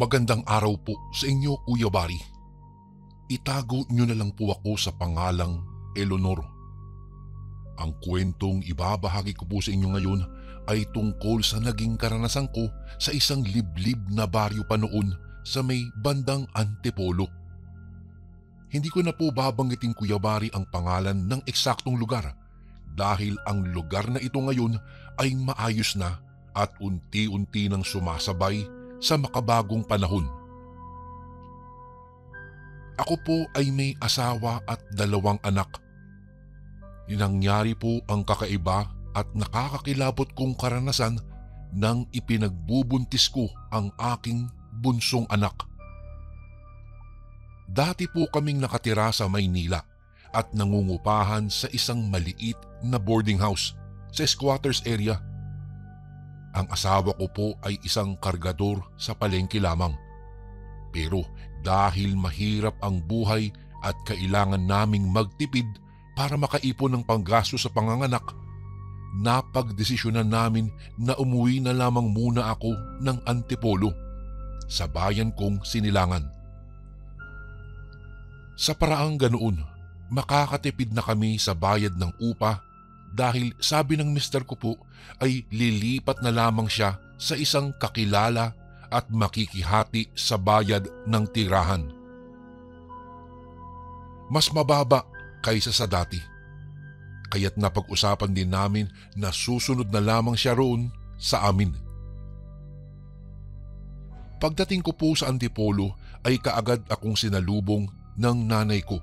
Magandang araw po sa inyo, Kuya Bari. Itago niyo na lang po ako sa pangalang Eleanor. Ang kwentong ibabahagi ko po sa inyo ngayon ay tungkol sa naging karanasan ko sa isang liblib na baryo pa noon sa may bandang Antipolo. Hindi ko na po babanggitin, Kuya Bari, ang pangalan ng eksaktong lugar dahil ang lugar na ito ngayon ay maayos na at unti-unti nang sumasabay sa makabagong panahon. Ako po ay may asawa at 2 anak. Nangyari po ang kakaiba at nakakakilabot kong karanasan nang ipinagbubuntis ko ang aking bunsong anak. Dati po kaming nakatira sa Maynila at nangungupahan sa isang maliit na boarding house sa squatters area. Ang asawa ko po ay isang kargador sa palengke lamang. Pero dahil mahirap ang buhay at kailangan naming magtipid para makaipon ng panggasto sa panganganak, napagdesisyonan namin na umuwi na lamang muna ako ng Antipolo sa bayan kong Sinilangan. Sa paraang ganoon, makakatipid na kami sa bayad ng upa dahil sabi ng mister ko po ay lilipat na lamang siya sa isang kakilala at makikihati sa bayad ng tirahan. Mas mababa kaysa sa dati. Kaya't napag-usapan din namin na susunod na lamang siya roon sa amin. Pagdating ko po sa Antipolo ay kaagad akong sinalubong ng nanay ko.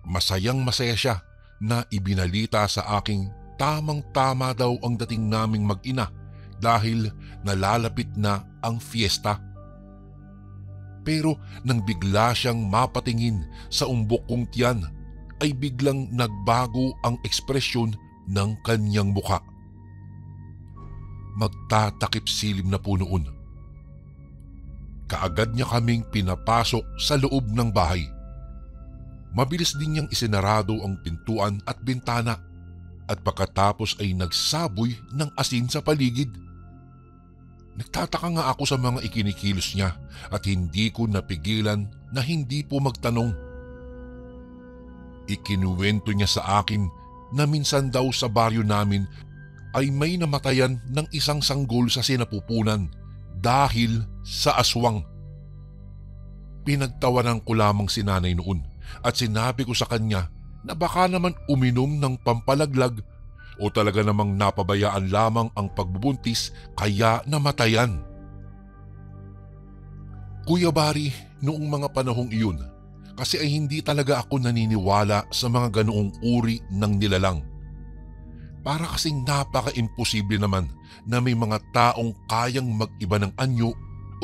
Masayang masaya siya na ibinalita sa aking tamang-tama daw ang dating naming mag-ina dahil nalalapit na ang fiesta. Pero nang bigla siyang mapatingin sa umbok kong tiyan ay biglang nagbago ang ekspresyon ng kanyang mukha. Magtatakip silim na po noon. Kaagad niya kaming pinapasok sa loob ng bahay. Mabilis din niyang isinarado ang pintuan at bintana at pagkatapos ay nagsaboy ng asin sa paligid. Nagtataka nga ako sa mga ikinikilos niya at hindi ko napigilan na hindi po magtanong. Ikinuwento niya sa akin na minsan daw sa baryo namin ay may namatayan ng isang sanggol sa sinapupunan dahil sa aswang. Pinagtawanan ko lamang si nanay noon at sinabi ko sa kanya na baka naman uminom ng pampalaglag o talaga namang napabayaan lamang ang pagbubuntis kaya namatayan. Kuya Bari, noong mga panahong iyon, kasi ay hindi talaga ako naniniwala sa mga ganoong uri ng nilalang. Para kasing napaka-imposible naman na may mga taong kayang mag-iba ng anyo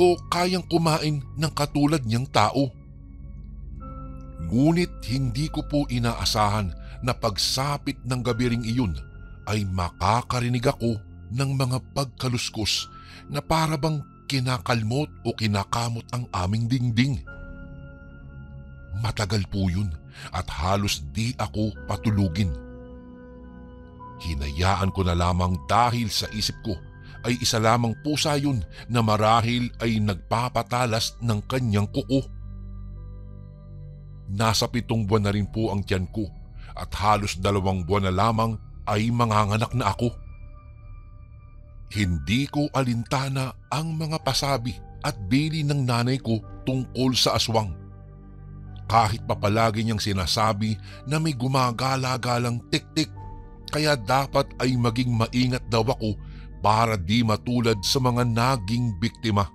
o kayang kumain ng katulad niyang tao. Ngunit hindi ko po inaasahan na pagsapit ng gabi ring iyon ay makakarinig ako ng mga pagkaluskos na para bang kinakalmot o kinakamot ang aming dingding. Matagal po yun at halos di ako patulugin. Hinayaan ko na lamang dahil sa isip ko ay isa lamang pusa yun na marahil ay nagpapatalas ng kanyang kuko. Nasa 7 buwan na rin po ang tiyan ko at halos 2 buwan na lamang ay manganganak na ako. Hindi ko alintana ang mga pasabi at bili ng nanay ko tungkol sa aswang. Kahit pa palagi niyang sinasabi na may gumagala-galang tik-tik kaya dapat ay maging maingat daw ako para di matulad sa mga naging biktima.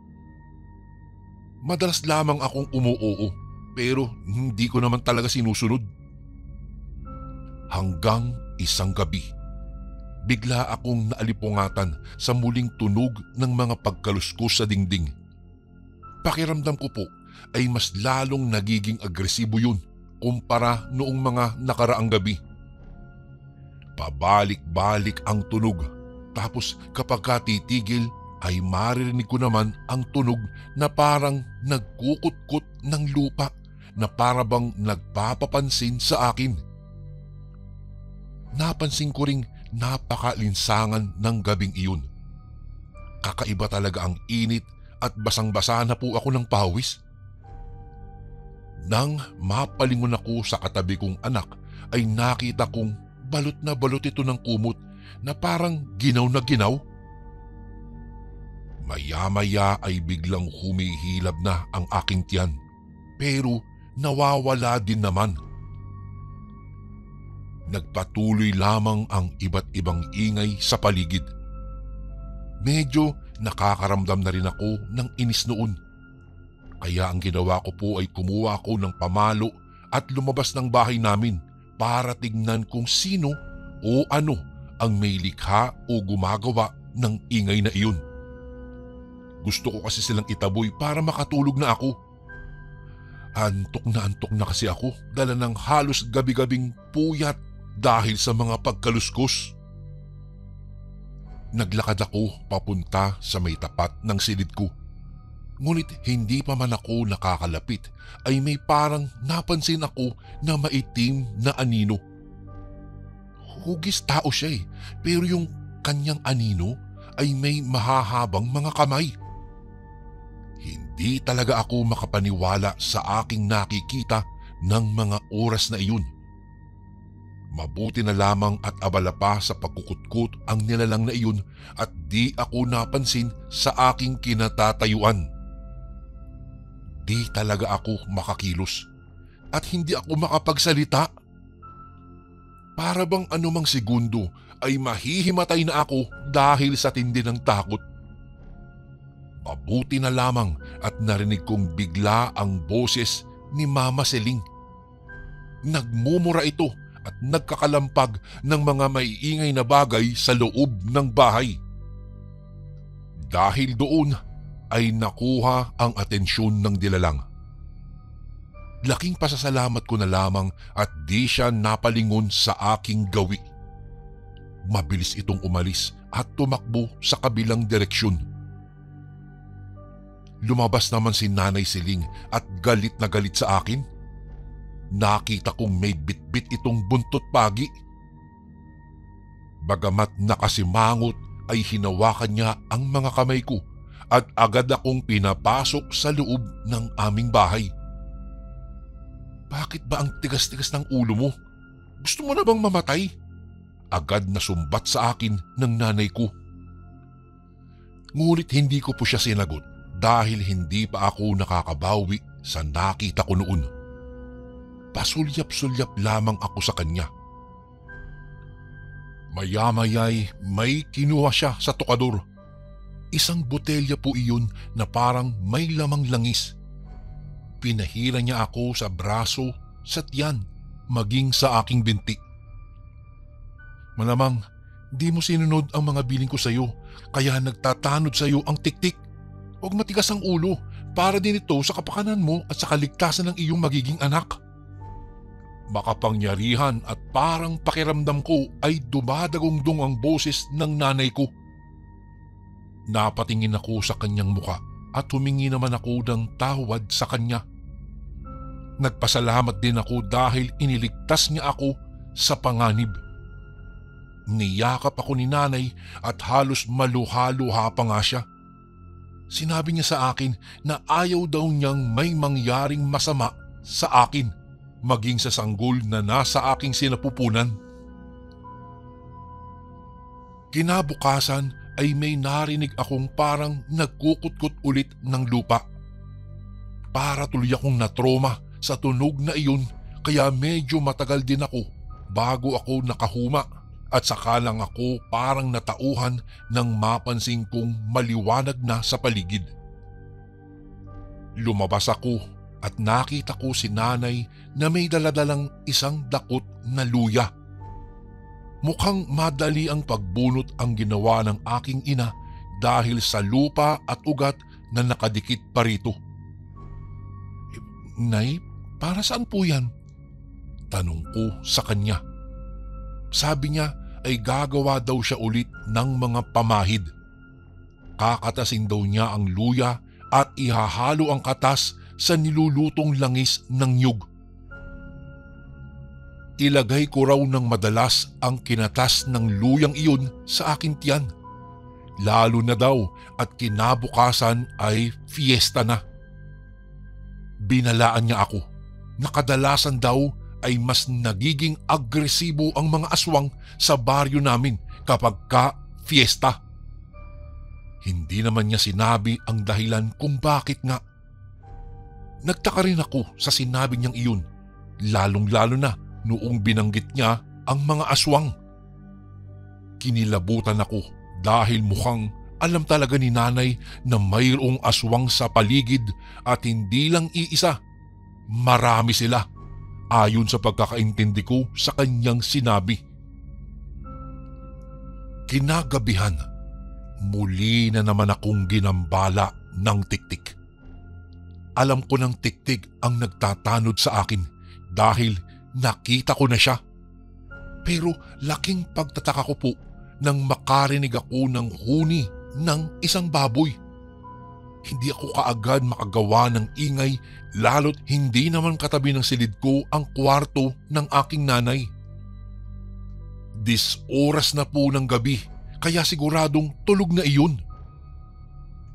Madalas lamang akong umuoo pero hindi ko naman talaga sinusunod. Hanggang isang gabi, bigla akong naalipungatan sa muling tunog ng mga pagkaluskos sa dingding. Pakiramdam ko po ay mas lalong nagiging agresibo yun kumpara noong mga nakaraang gabi. Pabalik-balik ang tunog tapos kapag titigil ay maririnig ko naman ang tunog na parang nagkukutkot ng lupa na parabang nagpapapansin sa akin. Napansin ko ring napakalinsangan ng gabing iyon. Kakaiba talaga ang init at basang-basa na po ako ng pawis. Nang mapalingon ako sa katabi kong anak ay nakita kong balot na balot ito ng kumot na parang ginaw na ginaw. Maya-maya ay biglang humihilab na ang aking tiyan, pero nawawala din naman. Nagpatuloy lamang ang iba't ibang ingay sa paligid. Medyo nakakaramdam na rin ako ng inis noon. Kaya ang ginawa ko po ay kumuha ako ng pamalo at lumabas ng bahay namin para tignan kung sino o ano ang may likha o gumagawa ng ingay na iyon. Gusto ko kasi silang itaboy para makatulog na ako. Antok na kasi ako dala ng halos gabi-gabing puyat dahil sa mga pagkaluskos. Naglakad ako papunta sa may tapat ng silid ko. Ngunit hindi pa man ako nakakalapit ay may parang napansin ako na maitim na anino. Hugis tao siya pero yung kanyang anino ay may mahahabang mga kamay. Hindi talaga ako makapaniwala sa aking nakikita ng mga oras na iyon. Mabuti na lamang at abala pa sa pagkukutkot ang nilalang na iyon at di ako napansin sa aking kinatatayuan. Di talaga ako makakilos at hindi ako makapagsalita. Para bang anumang segundo ay mahihimatay na ako dahil sa tindi ng takot. Mabuti na lamang at narinig kong bigla ang boses ni Mama Seling. Nagmumura ito at nagkakalampag ng mga maiingay na bagay sa loob ng bahay. Dahil doon ay nakuha ang atensyon ng dilalang. Laking pasasalamat ko na lamang at di siya napalingon sa aking gawi. Mabilis itong umalis at tumakbo sa kabilang direksyon. Lumabas naman si Nanay Siling at galit na galit sa akin. Nakita kong may bitbit itong buntot pagi. Bagamat nakasimangot ay hinawakan niya ang mga kamay ko at agad akong pinapasok sa loob ng aming bahay. Bakit ba ang tigas-tigas ng ulo mo? Gusto mo na bang mamatay? Agad na sumbat sa akin ng nanay ko. Ngunit hindi ko po siya sinagot dahil hindi pa ako nakakabawi sa nakita ko noon. Pasulyap-sulyap lamang ako sa kanya. Maya-maya'y may kinuha siya sa tokador. Isang botelya po iyon na parang may lamang langis. Pinahira niya ako sa braso, sa tiyan, maging sa aking binti. Malamang di mo sinunod ang mga biling ko sa iyo kaya nagtatanod sa iyo ang tiktik. Huwag matigas ang ulo para din ito sa kapakanan mo at sa kaligtasan ng iyong magiging anak. Makapangyarihan at parang pakiramdam ko ay dumadagong-dong ang boses ng nanay ko. Napatingin ako sa kanyang muka at humingi naman ako ng tawad sa kanya. Nagpasalamat din ako dahil iniligtas niya ako sa panganib. Niyakap ako ni nanay at halos maluha-luha pa nga siya. Sinabi niya sa akin na ayaw daw niyang may mangyaring masama sa akin, maging sa sanggol na nasa aking sinapupunan. Kinabukasan ay may narinig akong parang nagkukutkot ulit ng lupa. Para tuloy akong natroma sa tunog na iyon kaya medyo matagal din ako bago ako nakahuma at saka lang ako parang natauhan ng mapansin kong maliwanag na sa paligid. Lumabas ako at nakita ko si nanay na may daladalang isang dakot na luya. Mukhang madali ang pagbunot ang ginawa ng aking ina dahil sa lupa at ugat na nakadikit pa rito. Nay, para saan po yan? Tanong ko sa kanya. Sabi niya ay gagawa daw siya ulit ng mga pamahid. Kakatasin daw niya ang luya at ihahalo ang katas sa nilulutong langis ng nyug. Ilagay ko raw ng madalas ang kinatas ng luyang iyon sa aking tiyan. lalo na daw at kinabukasan ay fiesta na. Binalaan niya ako na kadalasan daw ay mas nagiging agresibo ang mga aswang sa baryo namin kapag fiesta. Hindi naman niya sinabi ang dahilan kung bakit nga. Nagtaka rin ako sa sinabi niyang iyon, lalong-lalo na noong binanggit niya ang mga aswang. Kinilabutan ako dahil mukhang alam talaga ni nanay na mayroong aswang sa paligid at hindi lang iisa, marami sila ayon sa pagkakaintindi ko sa kanyang sinabi. Kinagabihan, muli na naman akong ginambala ng tiktik. Alam ko ng tiktik ang nagtatanod sa akin dahil nakita ko na siya. Pero laking pagtataka ko po nang makarinig ako ng huni ng isang baboy. Hindi ako kaagad makagawa ng ingay lalo't hindi naman katabi ng silid ko ang kwarto ng aking nanay. Oras na po ng gabi kaya siguradong tulog na iyon.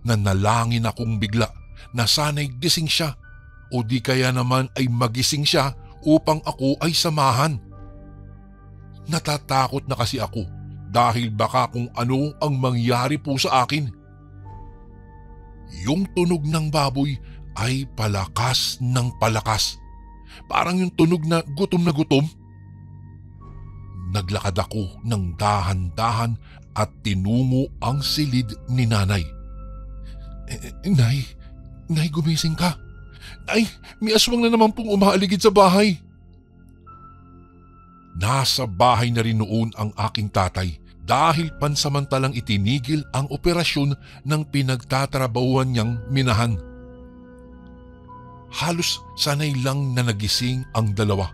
Nanalangin akong bigla na sana'y gising siya o di kaya naman ay magising siya upang ako ay samahan. Natatakot na kasi ako dahil baka kung ano ang mangyari po sa akin. Yung tunog ng baboy ay palakas ng palakas. Parang yung tunog na gutom na gutom. Naglakad ako ng dahan-dahan at tinungo ang silid ni nanay. Nay, gumising ka. Nay, may aswang na naman pong umaaligid sa bahay. Nasa bahay na rin noon ang aking tatay dahil pansamantalang itinigil ang operasyon ng pinagtatrabahuan niyang minahan. Halos sanay lang na nagising ang dalawa.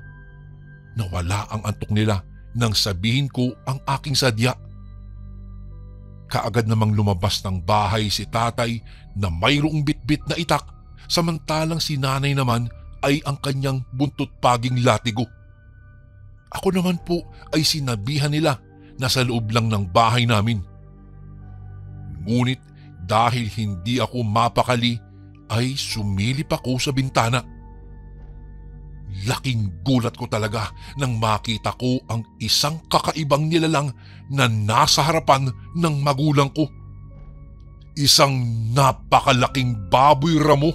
Nawala ang antok nila nang sabihin ko ang aking sadya. Kaagad namang lumabas ng bahay si tatay na mayroong bitbit na itak samantalang si nanay naman ay ang kanyang buntot paging latigo. Ako naman po ay sinabihan nila na sa loob lang ng bahay namin. Ngunit dahil hindi ako mapakali ay sumilip ako sa bintana. Laking gulat ko talaga nang makita ko ang isang kakaibang nilalang na nasa harapan ng magulang ko. Isang napakalaking baboy ramo.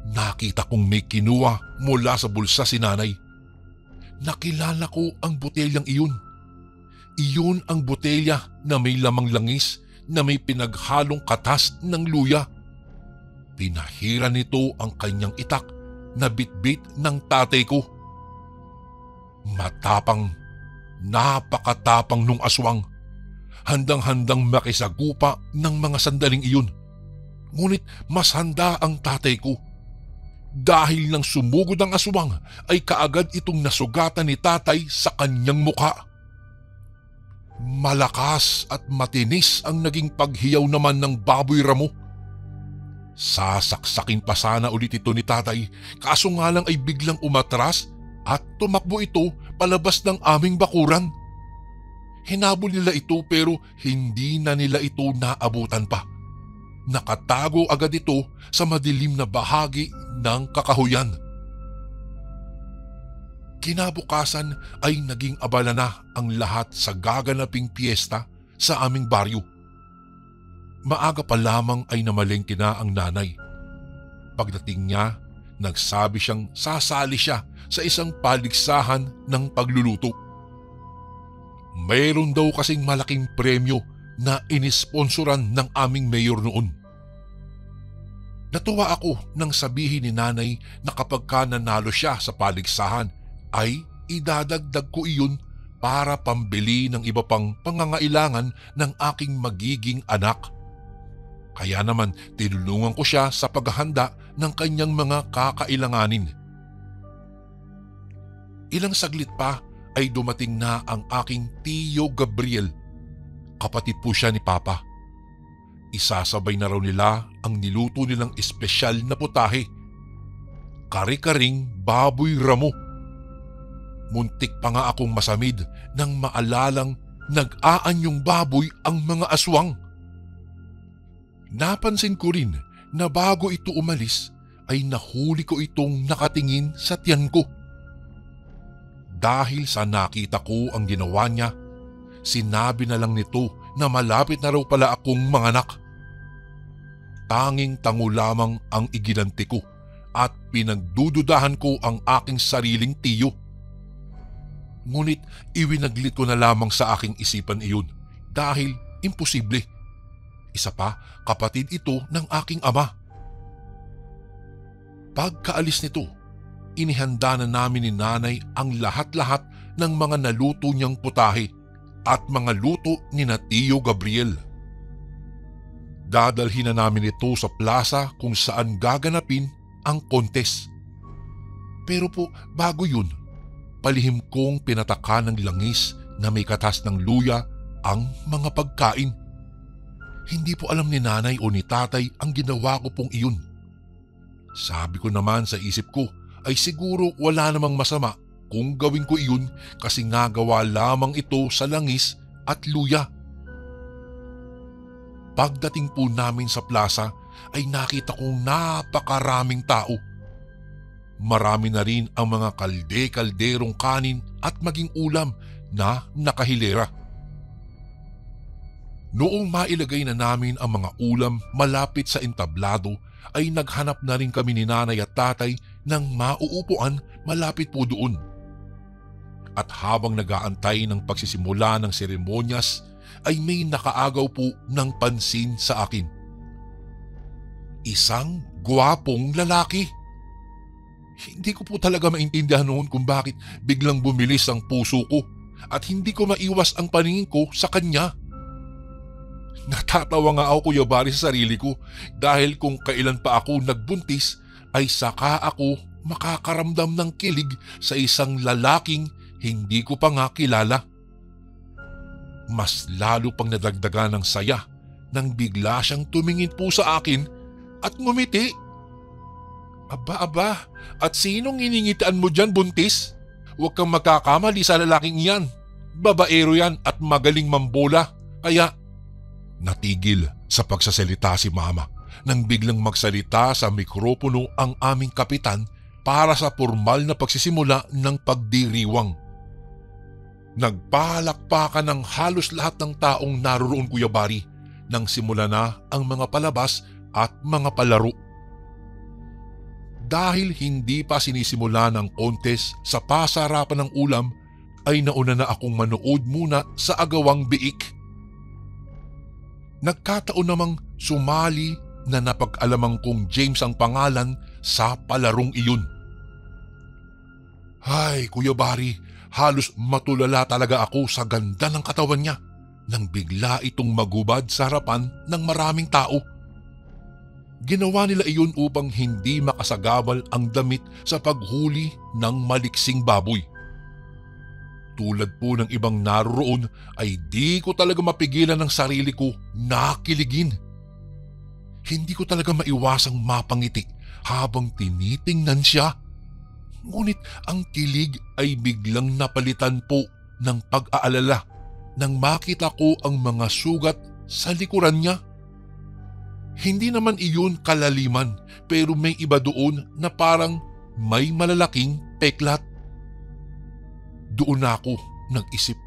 Nakita kong may kinuha mula sa bulsa si nanay. Nakilala ko ang botelyang iyon. Iyon ang botelya na may lamang langis na may pinaghalong katas ng luya. Pinahira nito ang kanyang itak na bitbit ng tatay ko. Matapang, napakatapang nung aswang. Handang-handang makisagupa ng mga sandaling iyon. Ngunit mas handa ang tatay ko. Dahil nang sumugod ang aswang ay kaagad itong nasugatan ni tatay sa kanyang muka. Malakas at matinis ang naging paghiyaw naman ng baboy ramo. Sasaksakin pa sana ulit ito ni tatay kaso nga lang ay biglang umatras at tumakbo ito palabas ng aming bakuran. Hinabol nila ito pero hindi na nila ito naabutan pa. Nakatago agad ito sa madilim na bahagi ng kakahuyan. Kinabukasan ay naging abala na ang lahat sa gaganaping piyesta sa aming baryo. Maaga pa lamang ay namalengke na ang nanay. Pagdating niya, nagsabi siyang sasali siya sa isang paligsahan ng pagluluto. Mayroon daw kasing malaking premyo na inisponsoran ng aming mayor noon. Natuwa ako nang sabihin ni nanay na kapag ka nanalo siya sa paligsahan ay idadagdag ko iyon para pambili ng iba pang pangangailangan ng aking magiging anak. Kaya naman tinulungan ko siya sa paghahanda ng kanyang mga kakailanganin. Ilang saglit pa ay dumating na ang aking tiyo Gabriel. Kapatid po siya ni Papa. Isasabay na raw nila ang niluto nilang espesyal na putahe. Kari-karing baboy ramo. Muntik pa nga akong masamid nang maalalang nag-aanyong baboy ang mga aswang. Napansin ko rin na bago ito umalis ay nahuli ko itong nakatingin sa tiyan ko. Dahil sa nakita ko ang ginawa niya, sinabi na lang nito na malapit na raw pala akong manganak. Tanging tango lamang ang iginanti ko at pinagdududahan ko ang aking sariling tiyo. Ngunit iwinaglit ko na lamang sa aking isipan iyon dahil imposible. Isa pa, kapatid ito ng aking ama. Pagkaalis nito, inihanda na namin ni nanay ang lahat-lahat ng mga naluto niyang putahe at mga luto ni na Tio Gabriel. Dadalhin na namin ito sa plaza kung saan gaganapin ang kontes. Pero po bago yun, palihim kong pinataka ng langis na may katas ng luya ang mga pagkain. Hindi po alam ni nanay o ni tatay ang ginawa ko pong iyon. Sabi ko naman sa isip ko ay siguro wala namang masama kung gawin ko iyon kasi nagawa lamang ito sa langis at luya. Pagdating po namin sa plaza ay nakita kong napakaraming tao. Marami na rin ang mga kalde-kalderong kanin at maging ulam na nakahilera. Noong mailagay na namin ang mga ulam malapit sa entablado ay naghanap na rin kami ni nanay at tatay ng mauupuan malapit po doon. At habang nag-aantay ng pagsisimula ng seremonyas ay may nakaagaw po ng pansin sa akin. Isang gwapong lalaki. Hindi ko po talaga maintindihan noon kung bakit biglang bumilis ang puso ko at hindi ko maiwas ang paningin ko sa kanya. Natatawa nga ako, Kuya Bari, sa sarili ko dahil kung kailan pa ako nagbuntis ay saka ako makakaramdam ng kilig sa isang lalaking hindi ko pa nga kilala. Mas lalo pang nadagdagan ng saya nang bigla siyang tumingin po sa akin at ngumiti. Aba, at sinong iningitaan mo dyan, buntis? Huwag kang magkakamali sa lalaking iyan. Babaero yan at magaling mambola. Kaya natigil sa pagsasalita si Mama nang biglang magsalita sa mikropono ang aming kapitan para sa formal na pagsisimula ng pagdiriwang. Nagpalakpakan ng halos lahat ng taong naroon, Kuya Bari, nang simula na ang mga palabas at mga palaro. Dahil hindi pa sinisimula ng contest sa pasarapan ng ulam, ay nauna na akong manood muna sa agawang biik. Nagkataon namang sumali na napag-alamang kong James ang pangalan sa palarong iyon. Ay, Kuya Bari, halos matulala talaga ako sa ganda ng katawan niya nang bigla itong magubad sa harapan ng maraming tao. Ginawa nila iyon upang hindi makasagabal ang damit sa paghuli ng maliksing baboy. Tulad po ng ibang naroon ay di ko talaga mapigilan ng sarili ko na kiligin. Hindi ko talaga maiwasang mapangiti habang tinitingnan siya. Ngunit ang kilig ay biglang napalitan po ng pag-aalala nang makita ko ang mga sugat sa likuran niya. Hindi naman iyon kalaliman pero may iba doon na parang may malalaking peklat. Doon ako nag-isip.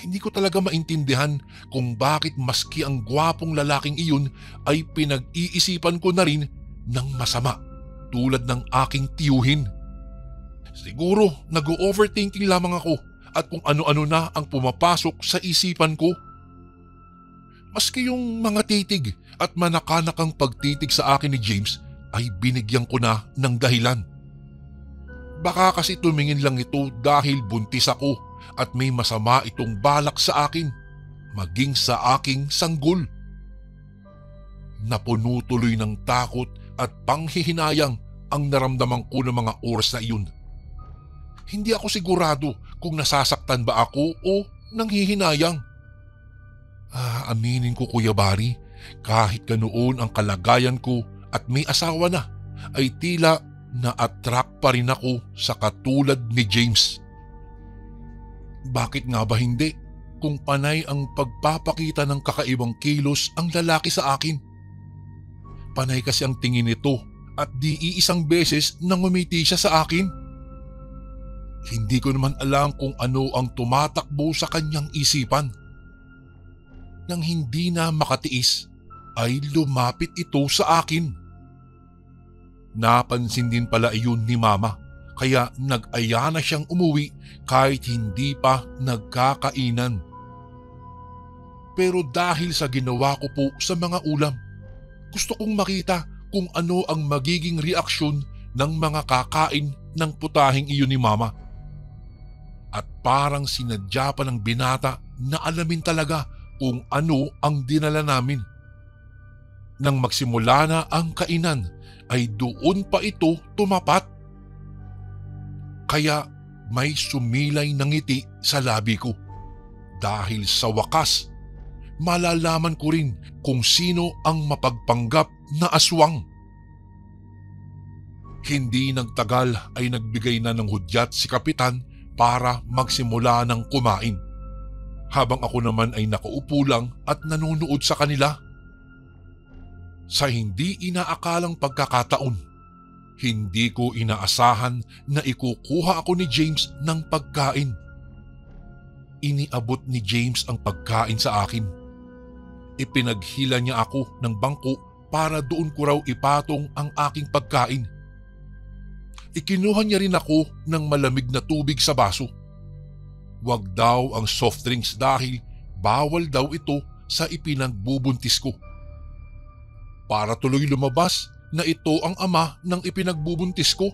Hindi ko talaga maintindihan kung bakit maski ang gwapong lalaking iyon ay pinag-iisipan ko na rin ng masama tulad ng aking tiyuhin. Siguro nag-overthinking lamang ako at kung ano-ano na ang pumapasok sa isipan ko. Maski yung mga titig at manakanakang pagtitig sa akin ni James ay binigyan ko na ng dahilan. Baka kasi tumingin lang ito dahil buntis ako at may masama itong balak sa akin, maging sa aking sanggol. Napuno tuloy ng takot at panghihinayang ang naramdaman ko ng mga oras na iyon. Hindi ako sigurado kung nasasaktan ba ako o nanghihinayang. Aminin ko, Kuya Bari, kahit ganoon ang kalagayan ko at may asawa na, ay tila na-attract pa rin ako sa katulad ni James. Bakit nga ba hindi? kung panay ang pagpapakita ng kakaibang kilos ang lalaki sa akin. Panay kasi ang tingin nito at di iisang beses nang ngumiti siya sa akin. Hindi ko naman alam kung ano ang tumatakbo sa kanyang isipan. Nang hindi na makatiis ay lumapit ito sa akin. Napansin din pala iyon ni Mama kaya nag-aya na siyang umuwi kahit hindi pa nagkakainan. Pero dahil sa ginawa ko po sa mga ulam, gusto kong makita kung ano ang magiging reaksyon ng mga kakain ng putahing iyon ni Mama. At parang sinadya pa ng binata na alamin talaga kung ano ang dinala namin. Nang magsimula na ang kainan ay doon pa ito tumapat. Kaya may sumilay ng ngiti sa labi ko dahil sa wakas malalaman ko rin kung sino ang mapagpanggap na aswang. Hindi nagtagal ay nagbigay na ng hudyat si Kapitan para magsimula ng kumain. Habang ako naman ay nakaupo lang at nanonood sa kanila. Sa hindi inaakalang pagkakataon, hindi ko inaasahan na ikukuha ako ni James ng pagkain. Iniabot ni James ang pagkain sa akin. Ipinaghila niya ako ng bangko para doon ko raw ipatong ang aking pagkain. Ikinuha niya rin ako ng malamig na tubig sa baso. Wag daw ang soft drinks dahil bawal daw ito sa ipinagbubuntis ko. Para tuloy lumabas na ito ang ama ng ipinagbubuntis ko.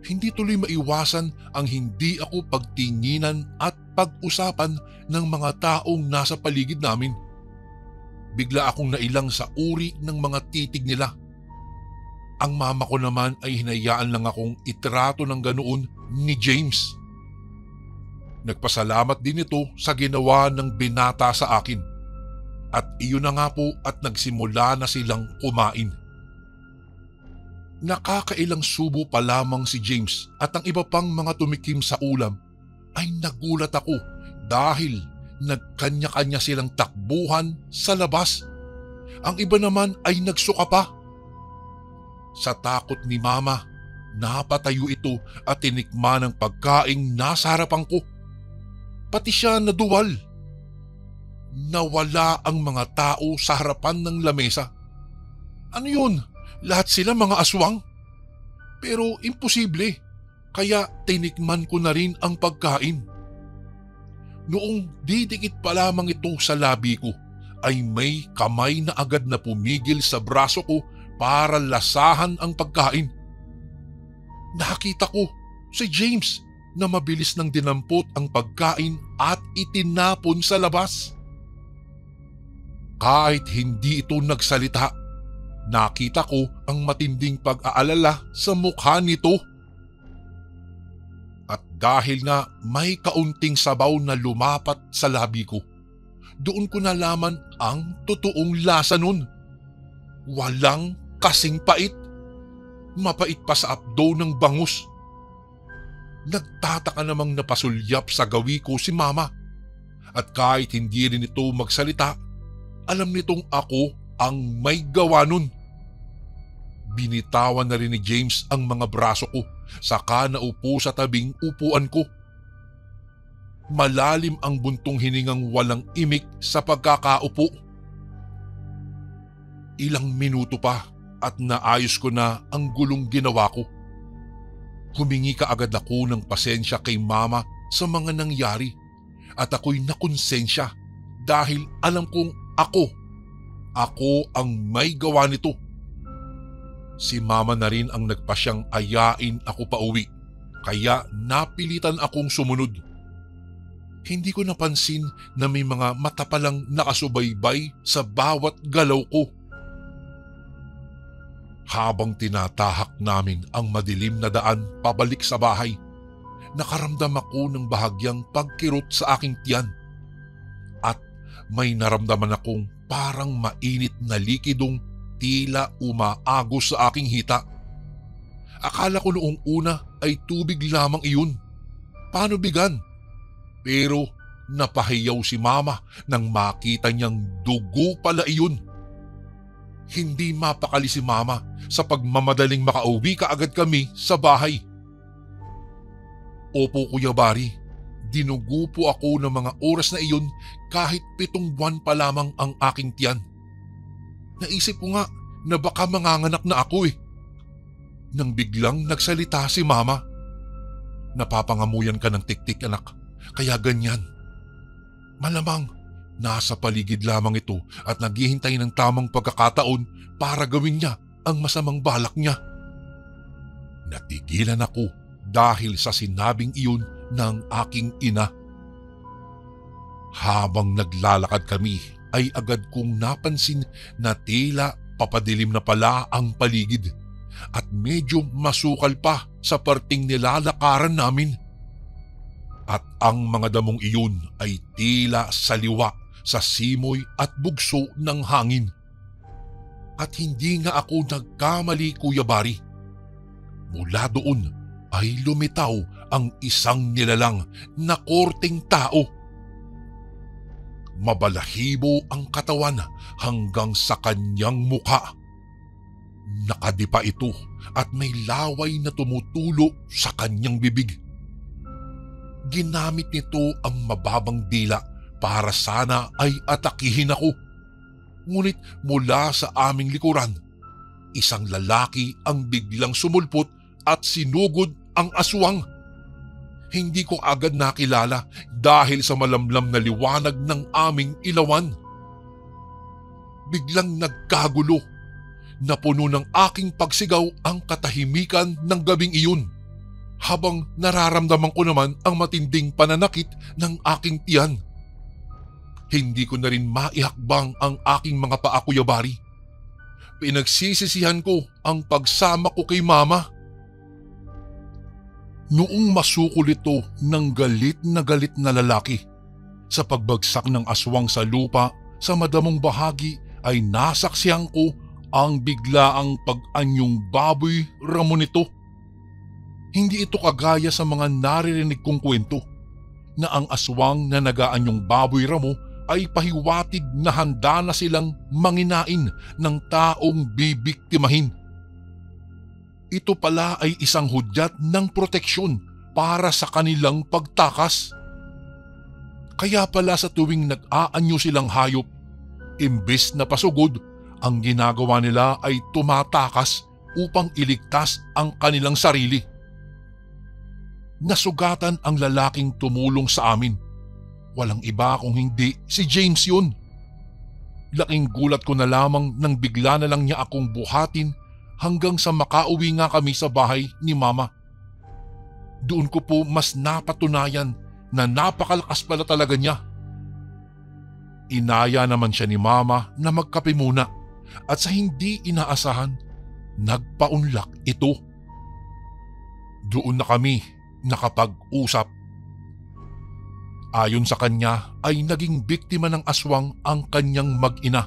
Hindi tuloy maiwasan ang hindi ako pagtinginan at pag-usapan ng mga taong nasa paligid namin. Bigla akong nailang sa uri ng mga titig nila. Ang mama ko naman ay hinayaan lang akong itrato ng ganoon ni James. Nagpasalamat din ito sa ginawa ng binata sa akin. At iyon na nga po at nagsimula na silang kumain. Nakakailang subo pa lamang si James at ang iba pang mga tumikim sa ulam ay nagulat ako dahil nagkanya-kanya silang takbuhan sa labas. Ang iba naman ay nagsuka pa. Sa takot ni Mama, napatayo ito at tinikman ang pagkaing nasa harapan ko. Pati siya naduwal. Nawala ang mga tao sa harapan ng lamesa. Ano yun? Lahat sila mga aswang? Pero imposible, kaya tinikman ko na rin ang pagkain. Noong didikit pa lamang ito sa labi ko, ay may kamay na agad na pumigil sa braso ko para lasahan ang pagkain. Nakita ko si James na mabilis nang dinampot ang pagkain at itinapon sa labas. Kahit hindi ito nagsalita, nakita ko ang matinding pag-aalala sa mukha nito. At dahil nga may kaunting sabaw na lumapat sa labi ko, doon ko nalaman ang totoong lasa nun. Walang kasing pait. Mapait pa sa abdo ng bangus. Nagtataka namang napasulyap sa gawi ko si Mama. At kahit hindi rin ito magsalita, alam nitong ako ang may gawa nun. Binitawan na rin ni James ang mga braso ko, saka naupo sa tabing upuan ko. Malalim ang buntong hiningang walang imik sa pagkakaupo. Ilang minuto pa at naayos ko na ang gulong ginawa ko. Humingi kaagad ako ng pasensya kay Mama sa mga nangyari at ako'y nakonsensya dahil alam kong ako ang may gawa nito. Si Mama na rin ang nagpasyang ayain ako pauwi, kaya napilitan akong sumunod. Hindi ko napansin na may mga mata palang nakasubaybay sa bawat galaw ko. Habang tinatahak namin ang madilim na daan pabalik sa bahay, nakaramdam ako ng bahagyang pagkirot sa aking tiyan. At may naramdaman akong parang mainit na likidong tila umaagos sa aking hita. Akala ko noong una ay tubig lamang iyon. Paano bigan? Pero Napahiyaw si Mama nang makita niyang dugo pala iyon. Hindi mapakali si Mama sa pagmamadaling makauwi kaagad kami sa bahay. Opo Kuya Bari, dinugo po ako ng mga oras na iyon kahit 7 buwan pa lamang ang aking tiyan. Naisip ko nga na baka manganganak na ako Nang biglang nagsalita si Mama. Napapangamuyan ka ng tiktik anak, kaya ganyan. Malamang nasa paligid lamang ito at naghihintay ng tamang pagkakataon para gawin niya ang masamang balak niya. Natigilan ako dahil sa sinabing iyon ng aking ina. Habang naglalakad kami ay agad kong napansin na tila papadilim na pala ang paligid at medyo masukal pa sa parting nilalakaran namin. At ang mga damong iyon ay tila saliwa sa simoy at bugso ng hangin. At hindi nga ako nagkamali Kuya Bari. Mula doon ay lumitaw ang isang nilalang na korteng tao. Mabalahibo ang katawan hanggang sa kanyang mukha. Nakadipa ito at may laway na tumutulo sa kanyang bibig. Ginamit nito ang mababang dila para sana ay atakihin ako. Ngunit mula sa aming likuran, isang lalaki ang biglang sumulpot at sinugod ang aswang. Hindi ko agad nakilala dahil sa malamlam na liwanag ng aming ilawan. Biglang nagkagulo. Napuno ng aking pagsigaw ang katahimikan ng gabing iyon. Habang nararamdaman ko naman ang matinding pananakit ng aking tiyan. Hindi ko na rin maihakbang ang aking mga paa Kuya Bari. Pinagsisisihan ko ang pagsama ko kay Mama. Noong masukol ito ng galit na lalaki, sa pagbagsak ng aswang sa lupa sa madamong bahagi ay nasaksihan ko ang biglaang pag-anyong baboy ramo nito. Hindi ito kagaya sa mga naririnig kong kwento na ang aswang na nagaanyong baboy ramo ay pahiwatig na handa na silang manginain ng taong bibiktimahin. Ito pala ay isang hudyat ng proteksyon para sa kanilang pagtakas. Kaya pala sa tuwing nag-aanyo silang hayop, imbes na pasugod, ang ginagawa nila ay tumatakas upang iligtas ang kanilang sarili. Nasugatan ang lalaking tumulong sa amin. Walang iba kung hindi si James yun. Laking gulat ko na lamang nang bigla na lang niya akong buhatin hanggang sa makauwi nga kami sa bahay ni Mama. Doon ko po mas napatunayan na napakalakas pala talaga niya. Inaya naman siya ni Mama na magkape muna at sa hindi inaasahan, nagpaunlak ito. Doon na kami nakapag-usap. Ayon sa kanya ay naging biktima ng aswang ang kanyang mag-ina.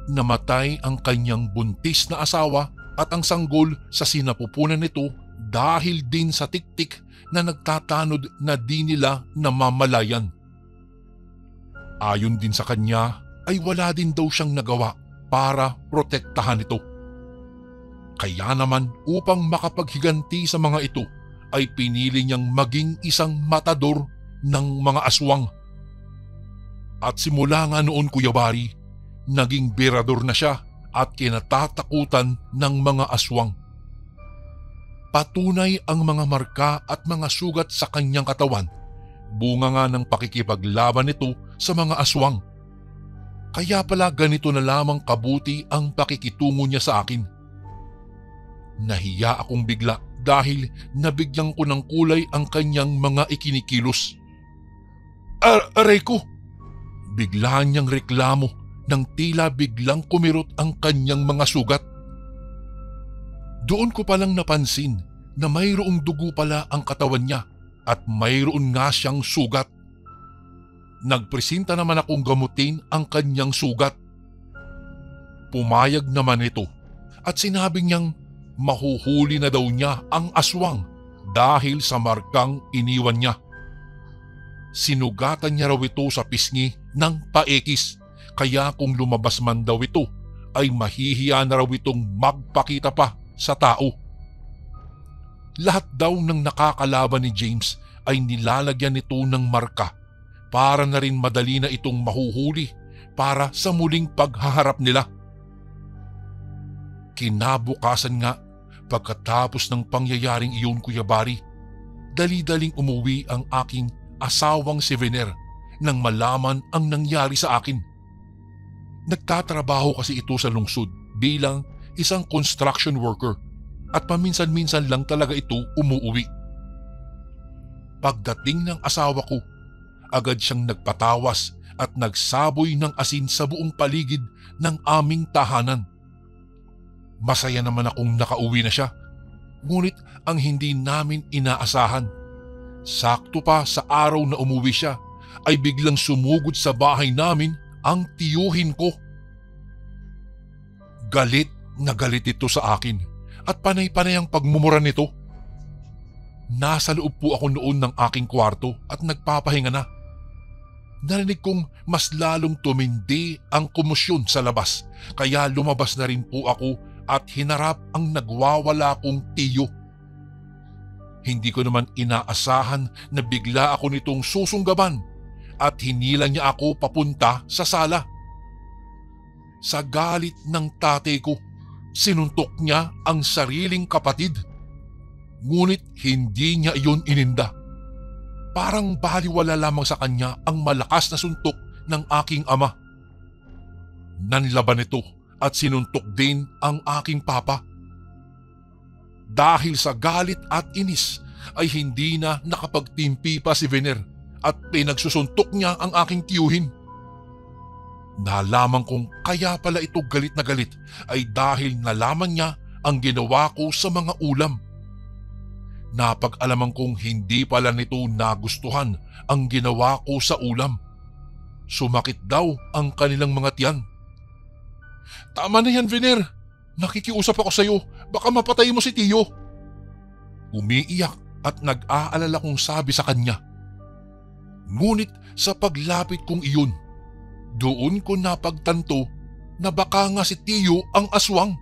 Namatay ang kanyang buntis na asawa at ang sanggol sa sinapupunan nito dahil din sa tiktik na nagtatanod na di nila namamalayan. Ayon din sa kanya ay wala din daw siyang nagawa para protektahan ito. Kaya naman upang makapaghiganti sa mga ito ay pinili niyang maging isang matador ng mga aswang. At simula nga noon Kuya Bari, naging berador na siya at kinatatakutan ng mga aswang. Patunay ang mga marka at mga sugat sa kanyang katawan, bunga nga ng pakikipaglaban nito sa mga aswang. Kaya pala ganito na lamang kabuti ang pakikitungo niya sa akin. Nahiya akong bigla dahil nabigyan ko ng kulay ang kanyang mga ikinikilos. Aray ko! Bigla niyang reklamo nang tila biglang kumirot ang kanyang mga sugat. Doon ko palang napansin na mayroong dugo pala ang katawan niya at mayroon nga siyang sugat. Nagpresenta naman akong gamutin ang kanyang sugat. Pumayag naman ito at sinabi niyang mahuhuli na daw niya ang aswang dahil sa markang iniwan niya. Sinugatan niya raw ito sa pisngi ng paekis, kaya kung lumabas man daw ito ay mahihiya na raw itong magpakita pa sa tao. Lahat daw ng nakakalaban ni James ay nilalagyan nito ng marka para na rin madali na itong mahuhuli para sa muling paghaharap nila. Kinabukasan nga, pagkatapos ng pangyayaring iyon, Kuya Bari, dali-daling umuwi ang aking asawang si Vener nang malaman ang nangyari sa akin. Nagtatrabaho kasi ito sa lungsod bilang isang construction worker at paminsan-minsan lang talaga ito umuuwi. Pagdating ng asawa ko, agad siyang nagpatawas at nagsaboy ng asin sa buong paligid ng aming tahanan. Masaya naman akong nakauwi na siya, ngunit ang hindi namin inaasahan, sakto pa sa araw na umuwi siya ay biglang sumugod sa bahay namin ang tiyuhin ko. Galit na galit ito sa akin at panay-panay ang pagmumura nito. Nasa loob po ako noon ng aking kwarto at nagpapahinga na. Narinig kong mas lalong tumindi ang komosyon sa labas, kaya lumabas na rin po ako at hinarap ang nagwawala kong tiyo. Hindi ko naman inaasahan na bigla ako nitong susunggaban at hinila niya ako papunta sa sala. Sa galit ng tatay ko, sinuntok niya ang sariling kapatid. Ngunit hindi niya iyon ininda. Parang baliwala lamang sa kanya ang malakas na suntok ng aking ama. Nanlaban ito at sinuntok din ang aking papa. Dahil sa galit at inis ay hindi na nakapagtimpi pa si Vener at pinagsusuntok niya ang aking tiyuhin. Nalaman kong kaya pala ito galit na galit ay dahil nalaman niya ang ginawa ko sa mga ulam. Napag-alaman kong hindi pala nito nagustuhan ang ginawa ko sa ulam. Sumakit daw ang kanilang mga tiyan. "Tama na yan, Vener. Nakikiusap ako sa iyo. Baka mapatay mo si tiyo." Umiiyak at nag-aalala kong sabi sa kanya. Ngunit sa paglapit kong iyon, doon ko napagtanto na baka nga si tiyo ang aswang.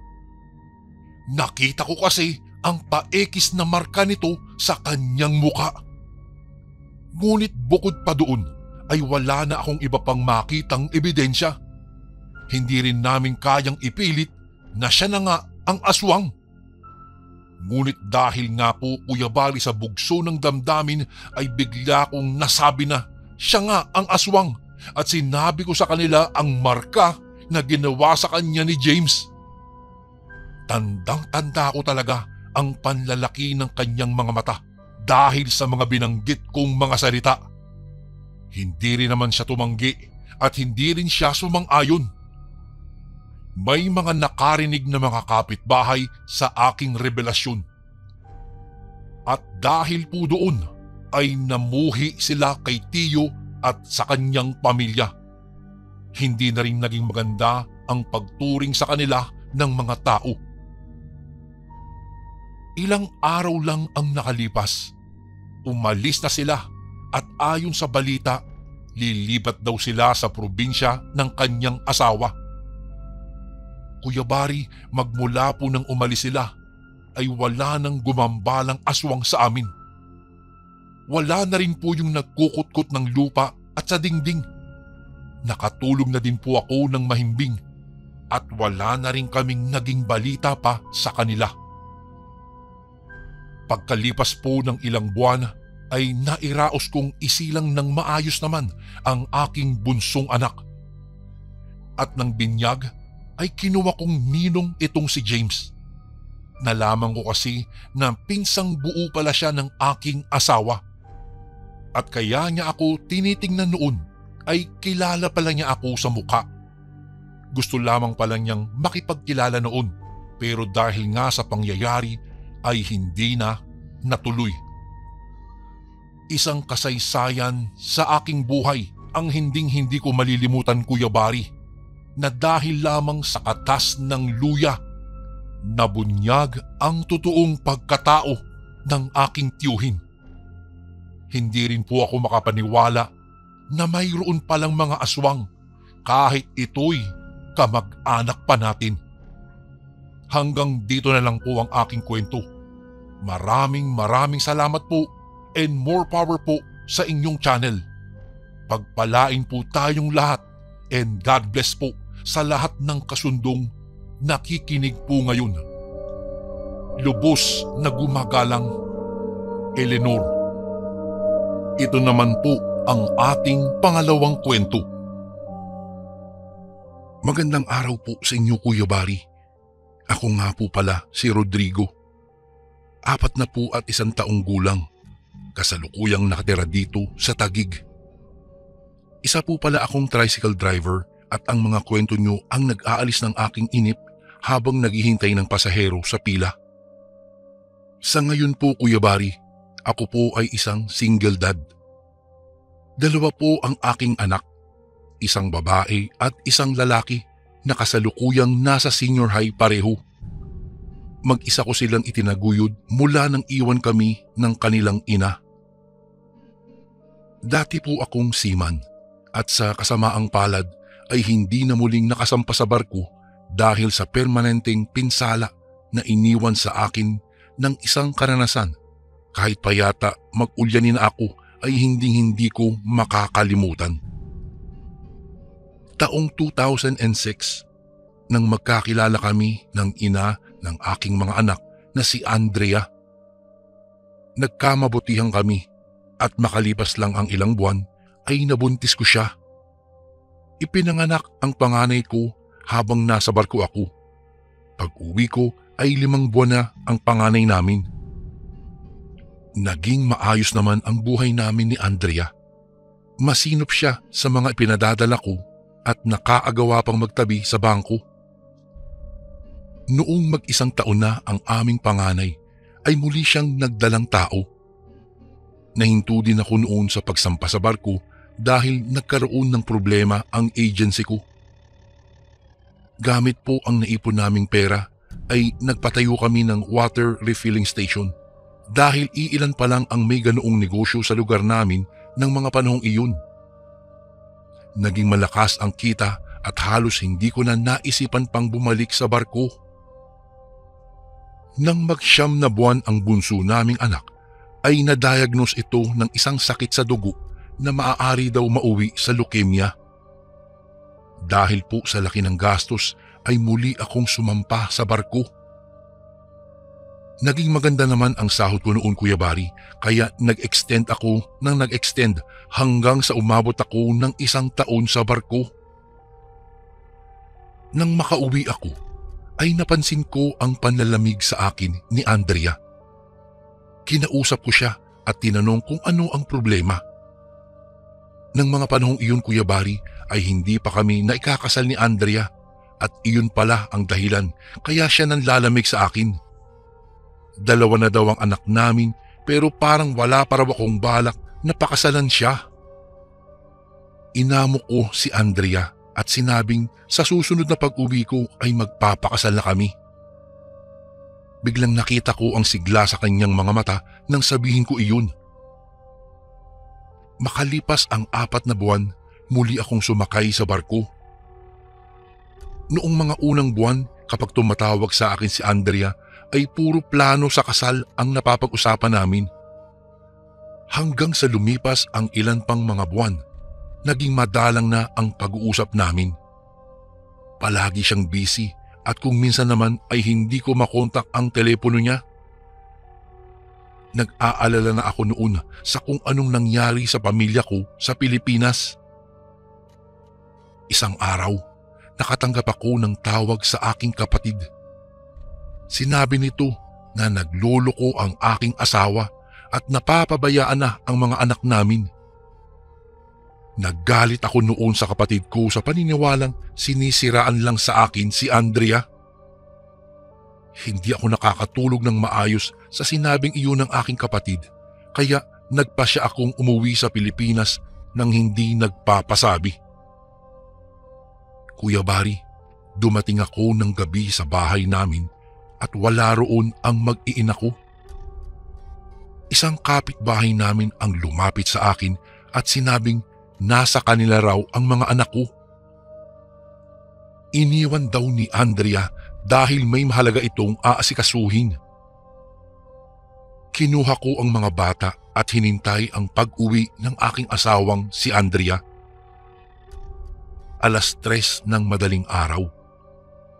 Nakita ko kasi ang paekis na marka nito sa kanyang muka. Ngunit bukod pa doon ay wala na akong iba pang makitang ebidensya. Hindi rin namin kayang ipilit na siya na nga ang aswang. Ngunit dahil nga po, Kuya Bari, sa bugso ng damdamin ay bigla kong nasabi na siya nga ang aswang at sinabi ko sa kanila ang marka na ginawa sa kanya ni James. Tandang-tanda ko talaga ang panlalaki ng kanyang mga mata dahil sa mga binanggit kong mga salita. Hindi rin naman siya tumanggi at hindi rin siya sumang-ayon. May mga nakarinig na mga kapitbahay sa aking revelasyon. At dahil po doon ay namuhi sila kay tiyo at sa kanyang pamilya. Hindi na rin naging maganda ang pagturing sa kanila ng mga tao. Ilang araw lang ang nakalipas. Umalis na sila at ayon sa balita, lilipat daw sila sa probinsya ng kanyang asawa. Kuya Bari, magmula po nang umalis sila ay wala nang gumambalang aswang sa amin. Wala na rin po yung nagkukutkot ng lupa at sa dingding. Nakatulog na din po ako ng mahimbing at wala na rin kaming naging balita pa sa kanila. Pagkalipas po ng ilang buwan ay nairaos kong isilang ng maayos naman ang aking bunsong anak. At nang binyag ay kinuha kong ninong itong si James. Nalaman ko kasi na pinsang buo pala siya ng aking asawa. At kaya niya ako tinitingnan noon ay kilala pala niya ako sa mukha. Gusto lamang pala niyang makipagkilala noon pero dahil nga sa pangyayari ay hindi na natuloy. Isang kasaysayan sa aking buhay ang hinding-hindi ko malilimutan, Kuya Bari, na dahil lamang sa katas ng luya, nabunyag ang totoong pagkatao ng aking tiyuhin. Hindi rin po ako makapaniwala na mayroon palang mga aswang kahit ito'y kamag-anak pa natin. Hanggang dito na lang po ang aking kwento. Maraming salamat po and more power po sa inyong channel. Pagpalain po tayong lahat and God bless po sa lahat ng kasundong nakikinig po ngayon. Lubos na gumagalang, Eleanor. Ito naman po ang ating pangalawang kwento. Magandang araw po sa inyo, Kuya Barry. Ako nga po pala si Rodrigo. 41 taong gulang. Kasalukuyang nakatira dito sa Taguig. Isa po pala akong tricycle driver at ang mga kwento nyo ang nag-aalis ng aking inip habang naghihintay ng pasahero sa pila. Sa ngayon po, Kuya Barry, ako po ay isang single dad. 2 po ang aking anak, isang babae at isang lalaki na kasalukuyang nasa senior high pareho. Mag-isa ko silang itinaguyod mula nang iwan kami ng kanilang ina. Dati po akong seaman at sa kasamaang palad ay hindi na muling nakasampa sa barko dahil sa permanenteng pinsala na iniwan sa akin ng isang karanasan. Kahit pa yata mag-ulyanin ako ay hindi ko makakalimutan. Taong 2006 nang magkakilala kami ng ina ng aking mga anak na si Andrea. Nagkamabutihan kami at makalipas lang ang ilang buwan ay nabuntis ko siya. Ipinanganak ang panganay ko habang nasa barko ako. Pag-uwi ko ay 5 buwan na ang panganay namin. Naging maayos naman ang buhay namin ni Andrea. Masinop siya sa mga ipinadadala ko at nakaagawa pang magtabi sa bangko. Noong mag-1 taon na ang aming panganay ay muli siyang nagdalang tao. Nahinto din ako noon sa pagsampa sa barko dahil nagkaroon ng problema ang agency ko. Gamit po ang naipon naming pera ay nagpatayo kami ng water refilling station dahil iilan pa lang ang may ganoong negosyo sa lugar namin ng mga panahong iyon. Naging malakas ang kita at halos hindi ko na naisipan pang bumalik sa barko. Nang mag-9 na buwan ang bunso naming anak, ay na-diagnose ito ng isang sakit sa dugo na maaari daw mauwi sa leukemia. Dahil po sa laki ng gastos ay muli akong sumampa sa barko. Naging maganda naman ang sahod ko noon, Kuya Barry, kaya nag-extend hanggang sa umabot ako ng 1 taon sa barko. Nang makauwi ako, ay napansin ko ang panlalamig sa akin ni Andrea. Kinausap ko siya at tinanong kung ano ang problema. Nang mga panahong iyon, Kuya Barry, ay hindi pa kami naikakasal ni Andrea at iyon pala ang dahilan kaya siya nanlalamig sa akin. 2 na daw ang anak namin pero parang wala pa raw akong balak na pakasalan siya. Inamo ko si Andrea at sinabing sa susunod na pag-uwi ko ay magpapakasal na kami. Biglang nakita ko ang sigla sa kanyang mga mata nang sabihin ko iyon. Makalipas ang 4 na buwan, muli akong sumakay sa barko. Noong mga unang buwan kapag tumatawag sa akin si Andrea ay puro plano sa kasal ang napapag-usapan namin. Hanggang sa lumipas ang ilan pang mga buwan, naging madalang na ang pag-uusap namin. Palagi siyang busy at kung minsan naman ay hindi ko makontak ang telepono niya. Nag-aalala na ako noon sa kung anong nangyari sa pamilya ko sa Pilipinas. Isang araw, nakatanggap ako ng tawag sa aking kapatid. Sinabi nito na nagloloko ang aking asawa at napapabayaan na ang mga anak namin. Naggalit ako noon sa kapatid ko sa paniniwalang sinisiraan lang sa akin si Andrea. Hindi ako nakakatulog ng maayos sa sinabing iyon ng aking kapatid kaya nagpasya akong umuwi sa Pilipinas nang hindi nagpapasabi. Kuya Barry, dumating ako ng gabi sa bahay namin at wala roon ang mag-iina ko. Isang kapitbahay namin ang lumapit sa akin at sinabing nasa kanila raw ang mga anak ko. Iniwan daw ni Andrea dahil may mahalaga itong aasikasuhin. Kinuha ko ang mga bata at hinintay ang pag-uwi ng aking asawang si Andrea. 3:00 ng madaling araw.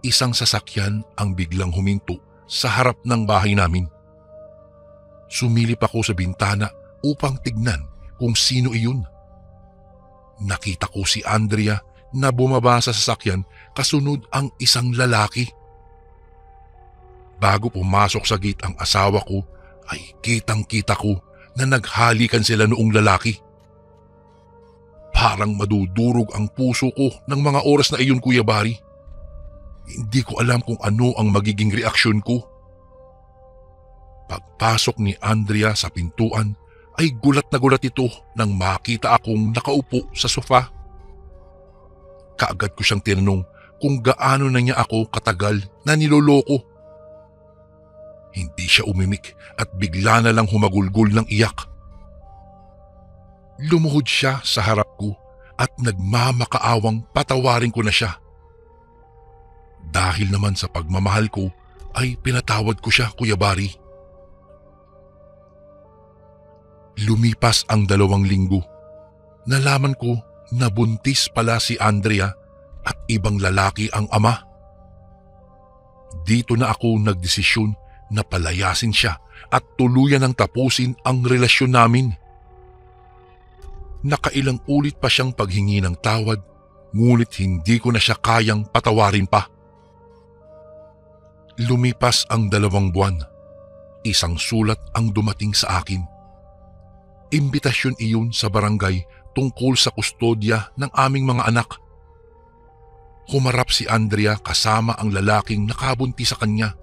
Isang sasakyan ang biglang huminto sa harap ng bahay namin. Sumilip ako sa bintana upang tignan kung sino iyon. Nakita ko si Andrea na bumaba sa sasakyan kasunod ang isang lalaki. Bago pumasok sa gate ang asawa ko ay kitang-kita ko na naghalikan sila noong lalaki. Parang madudurog ang puso ko ng mga oras na iyon, Kuya Bari. Hindi ko alam kung ano ang magiging reaksyon ko. Pagpasok ni Andrea sa pintuan ay gulat na gulat ito nang makita akong nakaupo sa sofa. Kaagad ko siyang tinanong kung gaano na niya ako katagal na niloloko. Hindi siya umimik at bigla na lang humagulgol ng iyak. Lumuhod siya sa harap ko at nagmamakaawang patawarin ko na siya. Dahil naman sa pagmamahal ko ay pinatawad ko siya, Kuya Bari. Lumipas ang 2 linggo. Nalaman ko na buntis pala si Andrea at ibang lalaki ang ama. Dito na ako nagdesisyon na palayasin siya at tuluyan ng tapusin ang relasyon namin. Nakailang ulit pa siyang paghingi ng tawad, ngunit hindi ko na siya kayang patawarin pa. Lumipas ang 2 buwan. Isang sulat ang dumating sa akin. Imbitasyon iyon sa barangay tungkol sa kustodya ng aming mga anak. Humarap si Andrea kasama ang lalaking nakabunti sa kanya.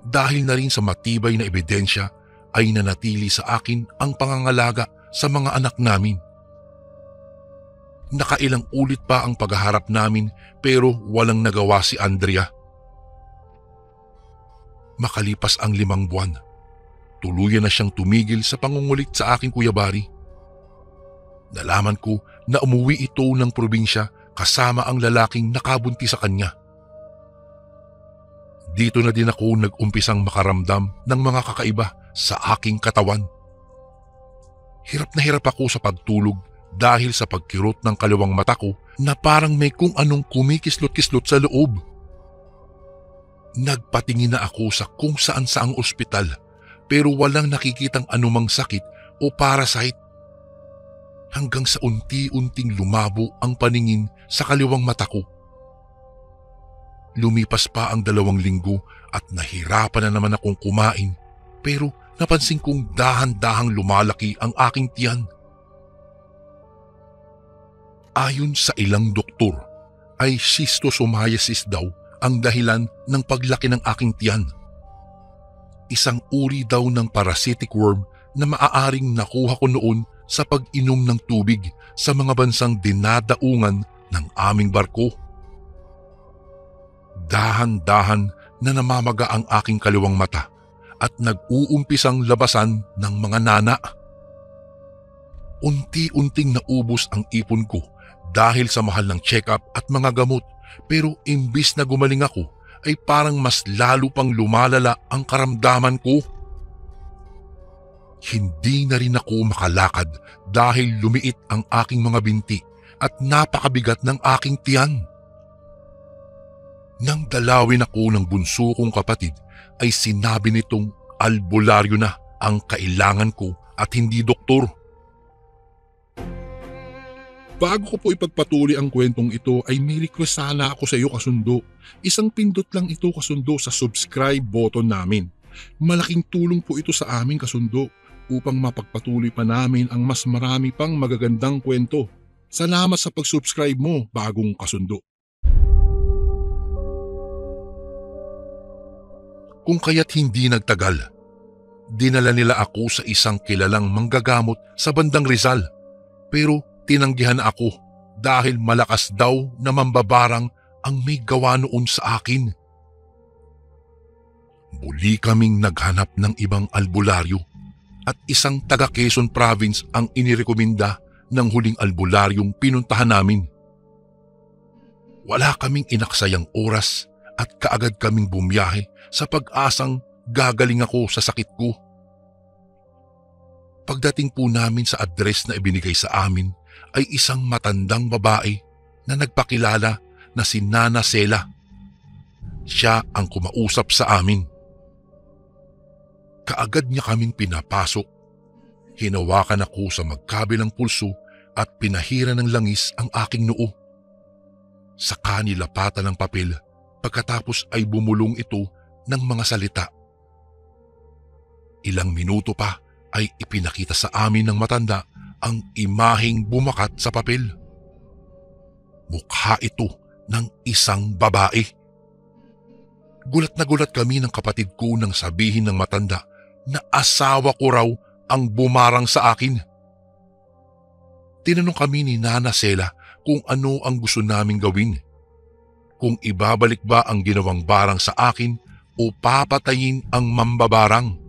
Dahil na rin sa matibay na ebidensya ay nanatili sa akin ang pangangalaga sa mga anak namin. Nakailang ulit pa ang paghaharap namin pero walang nagawa si Andrea. Makalipas ang 5 buwan, tuluyan na siyang tumigil sa pangungulit sa akin, Kuya Bari. Nalaman ko na umuwi ito ng probinsya kasama ang lalaking nakabunti sa kanya. Dito na din ako nag-umpisang makaramdam ng mga kakaiba sa aking katawan. Hirap na hirap ako sa pagtulog dahil sa pagkirot ng kaliwang mata ko na parang may kung anong kumikislot-kislot sa loob. Nagpatingin na ako sa kung saan-saang ospital pero walang nakikitang anumang sakit o parasite. Hanggang sa unti-unting lumabo ang paningin sa kaliwang mata ko. Lumipas pa ang 2 linggo at nahirapan na naman akong kumain pero napansin kong dahan-dahang lumalaki ang aking tiyan. Ayon sa ilang doktor ay schistosomiasis daw ang dahilan ng paglaki ng aking tiyan. Isang uri daw ng parasitic worm na maaaring nakuha ko noon sa pag-inom ng tubig sa mga bansang dinadaungan ng aming barko. Dahan-dahan na namamaga ang aking kaliwang mata at nag-uumpisang labasan ng mga nana. Unti-unting naubos ang ipon ko dahil sa mahal ng check-up at mga gamot pero imbis na gumaling ako ay parang mas lalo pang lumalala ang karamdaman ko. Hindi na rin ako makalakad dahil lumiit ang aking mga binti at napakabigat ng aking tiyan. Nang dalawin ako ng bunso kong kapatid ay sinabi nitong albularyo na ang kailangan ko at hindi doktor. Bago ko po ipagpatuloy ang kwentong ito ay may request sana ako sa iyo, kasundo. Isang pindot lang ito, kasundo, sa subscribe button namin. Malaking tulong po ito sa amin, kasundo, upang mapagpatuloy pa namin ang mas marami pang magagandang kwento. Salamat sa pag-subscribe mo, bagong kasundo. Kung kaya't hindi nagtagal, dinala nila ako sa isang kilalang manggagamot sa bandang Rizal. Pero tinanggihan ako dahil malakas daw na mambabarang ang may gawa noon sa akin. Muli kaming naghanap ng ibang albularyo at isang taga Quezon Province ang inirekomenda ng huling albularyong pinuntahan namin. Wala kaming inaksayang oras at kaagad kaming bumiyahe sa pag-asang gagaling ako sa sakit ko. Pagdating po namin sa address na ibinigay sa amin ay isang matandang babae na nagpakilala na si Nana Sela. Siya ang kumausap sa amin. Kaagad niya kaming pinapasok. Hinawakan ako sa magkabilang pulso at pinahira ng langis ang aking noo. Saka nilapatan ng papel pagkatapos ay bumulong ito ng mga salita. Ilang minuto pa ay ipinakita sa amin ng matanda ang imaheng bumakat sa papel. Mukha ito ng isang babae. Gulat na gulat kami ng kapatid ko nang sabihin ng matanda na asawa ko raw ang bumarang sa akin. Tinanong kami ni Nana Sela kung ano ang gusto naming gawin. Kung ibabalik ba ang ginawang barang sa akin o papatayin ang mambabarang.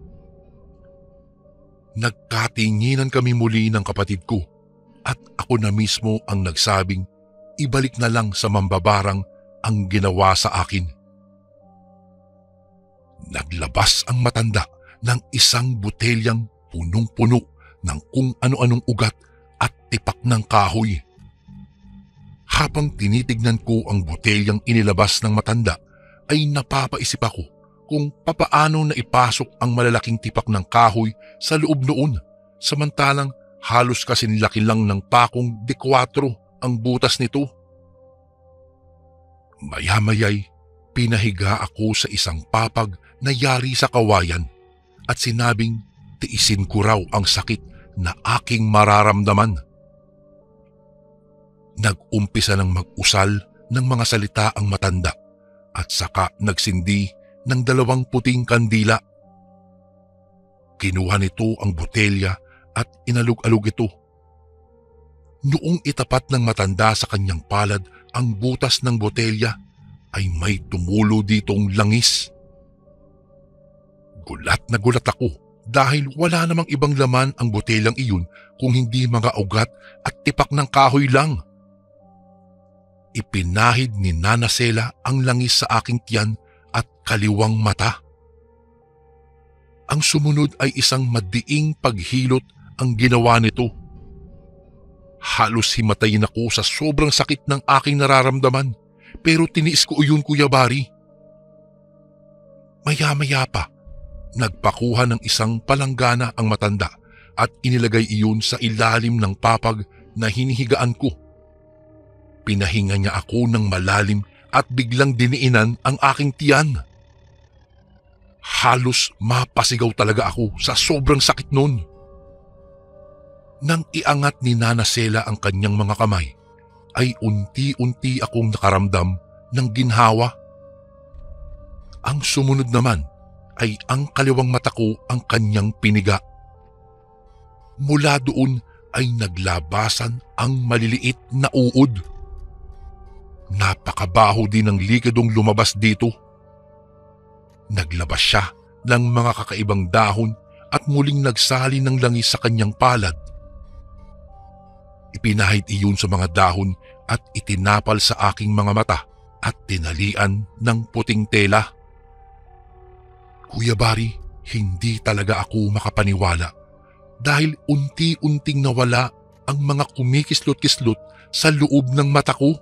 Nagkatinginan kami muli ng kapatid ko at ako na mismo ang nagsabing ibalik na lang sa mambabarang ang ginawa sa akin. Naglabas ang matanda ng isang botelyang punong-puno ng kung ano-anong ugat at tipak ng kahoy. Habang tinitignan ko ang botelyang inilabas ng matanda ay napapaisip ako kung papaano na ipasok ang malalaking tipak ng kahoy sa loob noon samantalang halos kasinlaki lang ng pakong D4 ang butas nito. Maya-maya'y pinahiga ako sa isang papag na yari sa kawayan at sinabing tiisin ko raw ang sakit na aking mararamdaman. Nag-umpisa ng mag-usal ng mga salita ang matanda at saka nagsindi ng 2 puting kandila. Kinuha nito ang botelya at inalug-alug ito. Noong itapat ng matanda sa kanyang palad ang butas ng botelya ay may tumulo ditong langis. Gulat na gulat ako dahil wala namang ibang laman ang botelyang iyon kung hindi mga ugat at tipak ng kahoy lang. Ipinahid ni Nana Sela ang langis sa aking tiyan at kaliwang mata. Ang sumunod ay isang madiing paghilot ang ginawa nito. Halos himatayin ako sa sobrang sakit ng aking nararamdaman pero tiniis ko iyon, Kuya Bari. Maya-maya pa, nagpakuha ng isang palanggana ang matanda at inilagay iyon sa ilalim ng papag na hinihigaan ko. Pinahinga niya ako ng malalim at biglang diniinan ang aking tiyan. Halos mapasigaw talaga ako sa sobrang sakit nun. Nang iangat ni Nana Sela ang kanyang mga kamay, ay unti-unti akong nakaramdam ng ginhawa. Ang sumunod naman ay ang kaliwang mata ko ang kanyang piniga. Mula doon ay naglabasan ang maliliit na uod. Napakabaho din ng likidong lumabas dito. Naglabas siya ng mga kakaibang dahon at muling nagsali ng langis sa kanyang palad. Ipinahid iyon sa mga dahon at itinapal sa aking mga mata at tinalian ng puting tela. Kuya Bari, hindi talaga ako makapaniwala dahil unti-unting nawala ang mga kumikislot-kislot sa loob ng mata ko.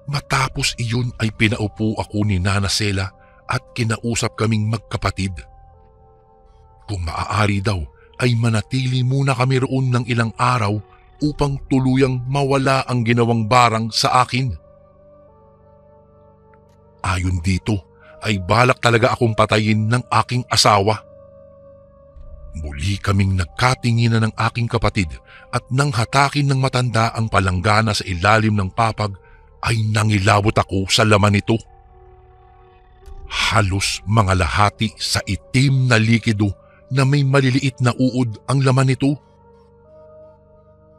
Matapos iyon ay pinaupo ako ni Nana Sela at kinausap kaming magkapatid. Kung maaari daw ay manatili muna kami roon ng ilang araw upang tuluyang mawala ang ginawang barang sa akin. Ayon dito ay balak talaga akong patayin ng aking asawa. Muli kaming nagkatinginan ng aking kapatid at nang hatakin ng matanda ang palanggana sa ilalim ng papag ay nangilabot ako sa laman nito. Halos mga lahati sa itim na likido na may maliliit na uod ang laman nito.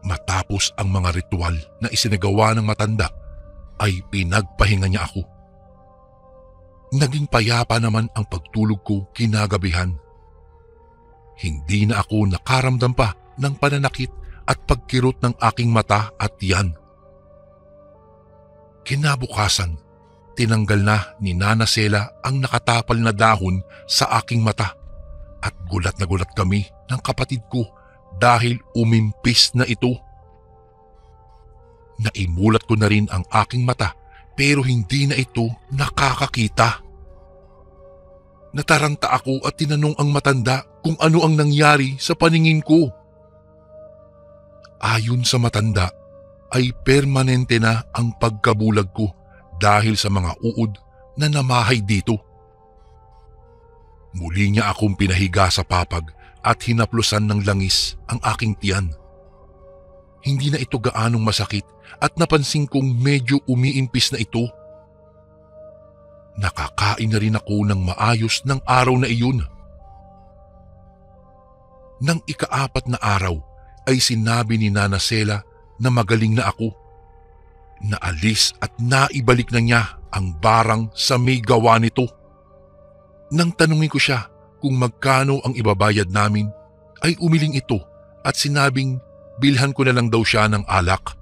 Matapos ang mga ritual na isinagawa ng matanda ay pinagpahinga niya ako. Naging payapa naman ang pagtulog ko kinagabihan. Hindi na ako nakaramdam pa ng pananakit at pagkirot ng aking mata at tiyan. Kinabukasan, tinanggal na ni Nana Sela ang nakatapal na dahon sa aking mata at gulat na gulat kami ng kapatid ko dahil umimpis na ito. Naimulat ko na rin ang aking mata pero hindi na ito nakakakita. Nataranta ako at tinanong ang matanda kung ano ang nangyari sa paningin ko. Ayon sa matanda ay permanente na ang pagkabulag ko dahil sa mga uod na namahay dito. Muli niya akong pinahiga sa papag at hinaplusan ng langis ang aking tiyan. Hindi na ito gaanong masakit at napansin kong medyo umiimpis na ito. Nakakain na rin ako ng maayos ng araw na iyon. Nang ika-4 na araw ay sinabi ni Nana Sela na magaling na ako. Naalis at naibalik na niya ang barang sa may gawa nito. Nang tanungin ko siya kung magkano ang ibabayad namin ay umiling ito at sinabing bilhan ko na lang daw siya ng alak.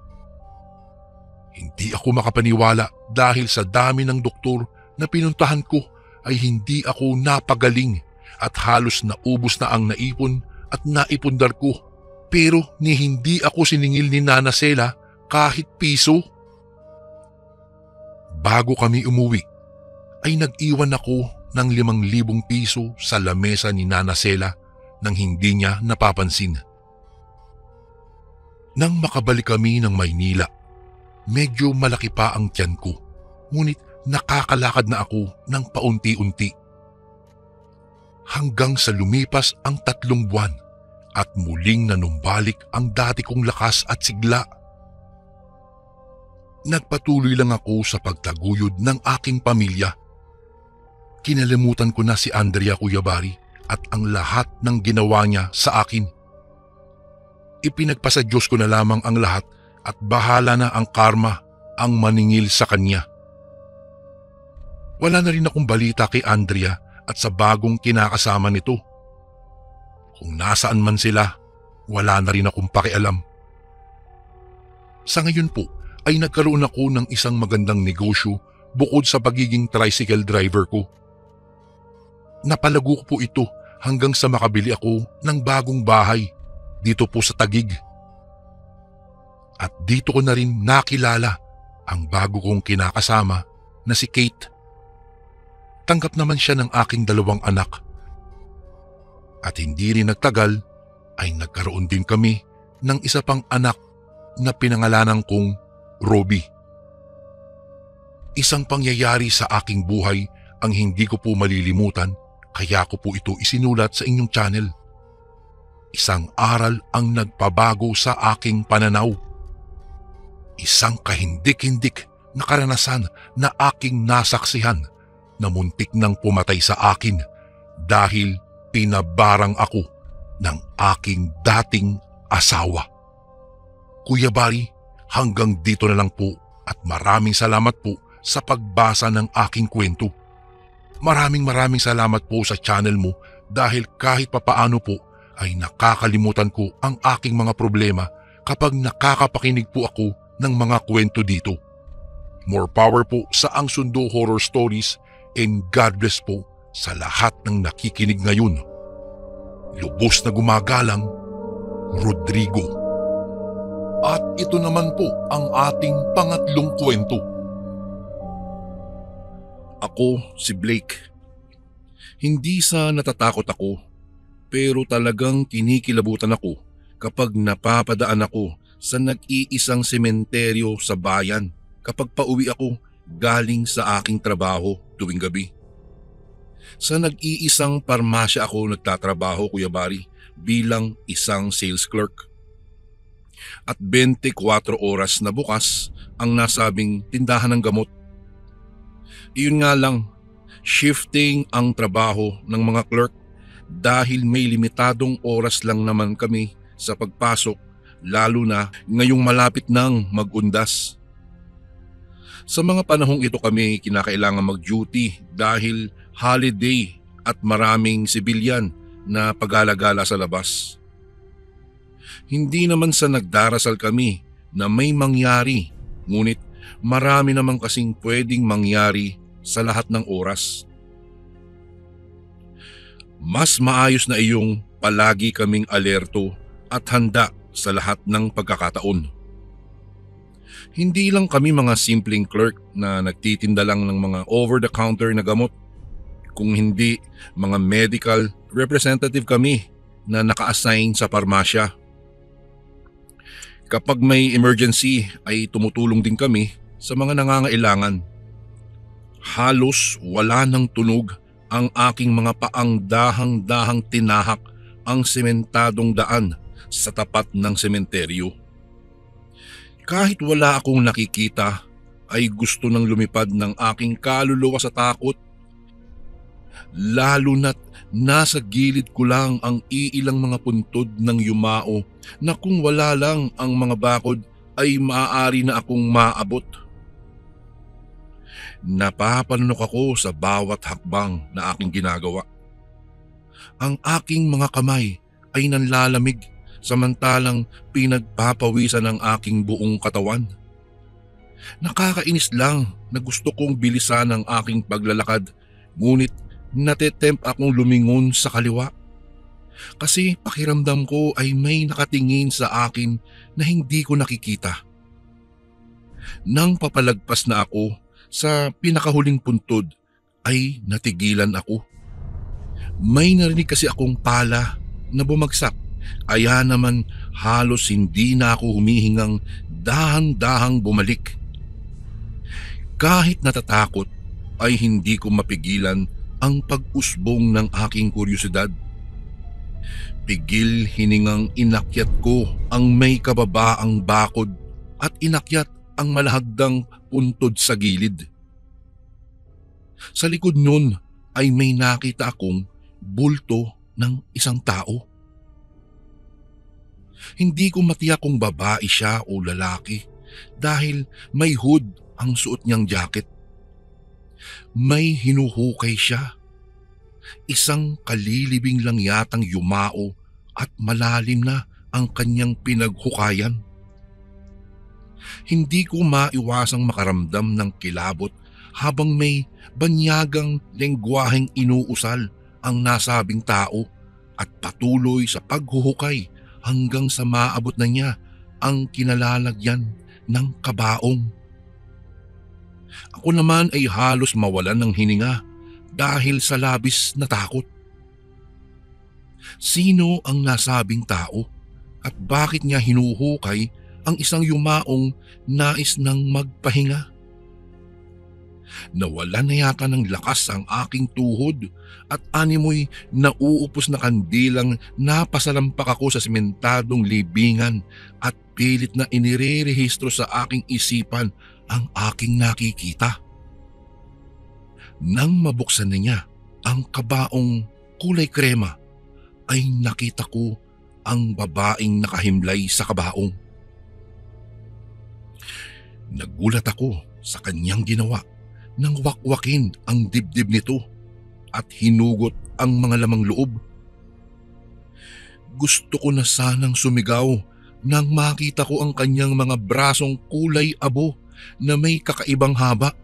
Hindi ako makapaniwala dahil sa dami ng doktor na pinuntahan ko ay hindi ako napagaling at halos naubos na ang naipon at naipundar ko. Pero hindi ako siningil ni Nana Sela kahit piso. Bago kami umuwi ay nag-iwan ako ng 5,000 piso sa lamesa ni Nana Sela nang hindi niya napapansin. Nang makabalik kami ng Maynila, medyo malaki pa ang tiyan ko, ngunit nakakalakad na ako ng paunti-unti. Hanggang sa lumipas ang 3 buwan at muling nanumbalik ang dati kong lakas at sigla. Nagpatuloy lang ako sa pagtaguyod ng aking pamilya. Kinalimutan ko na si Andrea Cuyabari at ang lahat ng ginawa niya sa akin. Ipinagpasa Diyos ko na lamang ang lahat at bahala na ang karma ang maningil sa kanya. Wala na rin akong balita kay Andrea at sa bagong kinakasama nito. Kung nasaan man sila, wala na rin akong pakialam. Sa ngayon po ay nagkaroon ako ng isang magandang negosyo bukod sa pagiging tricycle driver ko. Napalago ko po ito hanggang sa makabili ako ng bagong bahay dito po sa Taguig. At dito ko na rin nakilala ang bago kong kinakasama na si Kate. Tanggap naman siya ng aking 2 anak. At hindi rin nagtagal ay nagkaroon din kami ng isa pang anak na pinangalanan kong Roby. Isang pangyayari sa aking buhay ang hindi ko po malilimutan kaya ko po ito isinulat sa inyong channel. Isang aral ang nagpabago sa aking pananaw. Isang kahindik-hindik na karanasan na aking nasaksihan na muntik nang pumatay sa akin dahil pinabarang ako ng aking dating asawa. Kuya Bari, hanggang dito na lang po at maraming salamat po sa pagbasa ng aking kwento. Maraming salamat po sa channel mo dahil kahit papaano po ay nakakalimutan ko ang aking mga problema kapag nakakapakinig po ako ng mga kwento dito. More power po sa Ang Sundo Horror Stories and God bless po sa lahat ng nakikinig ngayon. Lubos na gumagalang, Rodrigo. At ito naman po ang ating pangatlong kwento. Ako si Blake. Hindi sa natatakot ako, pero talagang kinikilabutan ako kapag napapadaan ako sa nag-iisang sementeryo sa bayan kapag pauwi ako galing sa aking trabaho tuwing gabi. Sa nag-iisang parmasya ako nagtatrabaho, Kuya Bari, bilang isang sales clerk. At 24 oras na bukas ang nasabing tindahan ng gamot. Iyon nga lang, shifting ang trabaho ng mga clerk dahil may limitadong oras lang naman kami sa pagpasok, lalo na ngayong malapit nang mag-undas. Sa mga panahong ito kami kinakailangan mag-duty dahil holiday at maraming sibilyan na pag-alagala sa labas. Hindi naman sa nagdarasal kami na may mangyari, ngunit marami naman kasing pwedeng mangyari sa lahat ng oras. Mas maayos na iyong palagi kaming alerto at handa sa lahat ng pagkakataon. Hindi lang kami mga simpleng clerk na nagtitinda lang ng mga over-the-counter na gamot, kung hindi mga medical representative kami na naka-assign sa parmasya. Kapag may emergency ay tumutulong din kami sa mga nangangailangan. Halos wala ng tunog ang aking mga paang dahang-dahang tinahak ang sementadong daan sa tapat ng sementeryo. Kahit wala akong nakikita ay gusto nang lumipad ng aking kaluluwa sa takot. Lalo na't nasa gilid ko lang ang iilang mga puntod ng yumao na kung wala lang ang mga bakod ay maaari na akong maabot. Napapanunok ako sa bawat hakbang na aking ginagawa. Ang aking mga kamay ay nanlalamig samantalang pinagpapawisan ang aking buong katawan. Nakakainis lang na gusto kong bilisan ang aking paglalakad, ngunit natetempt akong lumingon sa kaliwa. Kasi pakiramdam ko ay may nakatingin sa akin na hindi ko nakikita. Nang papalagpas na ako sa pinakahuling puntod ay natigilan ako. May narinig kasi akong pala na bumagsak, kaya naman halos hindi na ako humihingang dahan-dahang bumalik. Kahit natatakot ay hindi ko mapigilan ang pag-usbong ng aking kuryosidad. Pigil hiningang inakyat ko ang may kababaang bakod at inakyat ang malahagdang puntod sa gilid. Sa likod nun ay may nakita akong bulto ng isang tao. Hindi ko matiyak kung babae siya o lalaki dahil may hood ang suot niyang jacket. May hinuhukay siya. Isang kalilibing lang yatang yumao at malalim na ang kanyang pinaghukayan. Hindi ko maiwasang makaramdam ng kilabot habang may banyagang lengguwaheng inuusal ang nasabing tao at patuloy sa paghuhukay hanggang sa maabot na niya ang kinalalagyan ng kabaong. Ako naman ay halos mawalan ng hininga dahil sa labis na takot. Sino ang nasabing tao at bakit niya hinuhukay ang isang yumaong nais nang magpahinga? Nawalan na yata ng lakas ang aking tuhod at animoy nauupos na kandilang napasalampak ako sa sementadong libingan at pilit na inirerehistro sa aking isipan ang aking nakikita. Nang mabuksan na niya ang kabaong kulay krema ay nakita ko ang babaeng nakahimlay sa kabaong. Nagulat ako sa kanyang ginawa nang wakwakin ang dibdib nito at hinugot ang mga lamang loob. Gusto ko na sanang sumigaw nang makita ko ang kanyang mga brasong kulay abo na may kakaibang haba.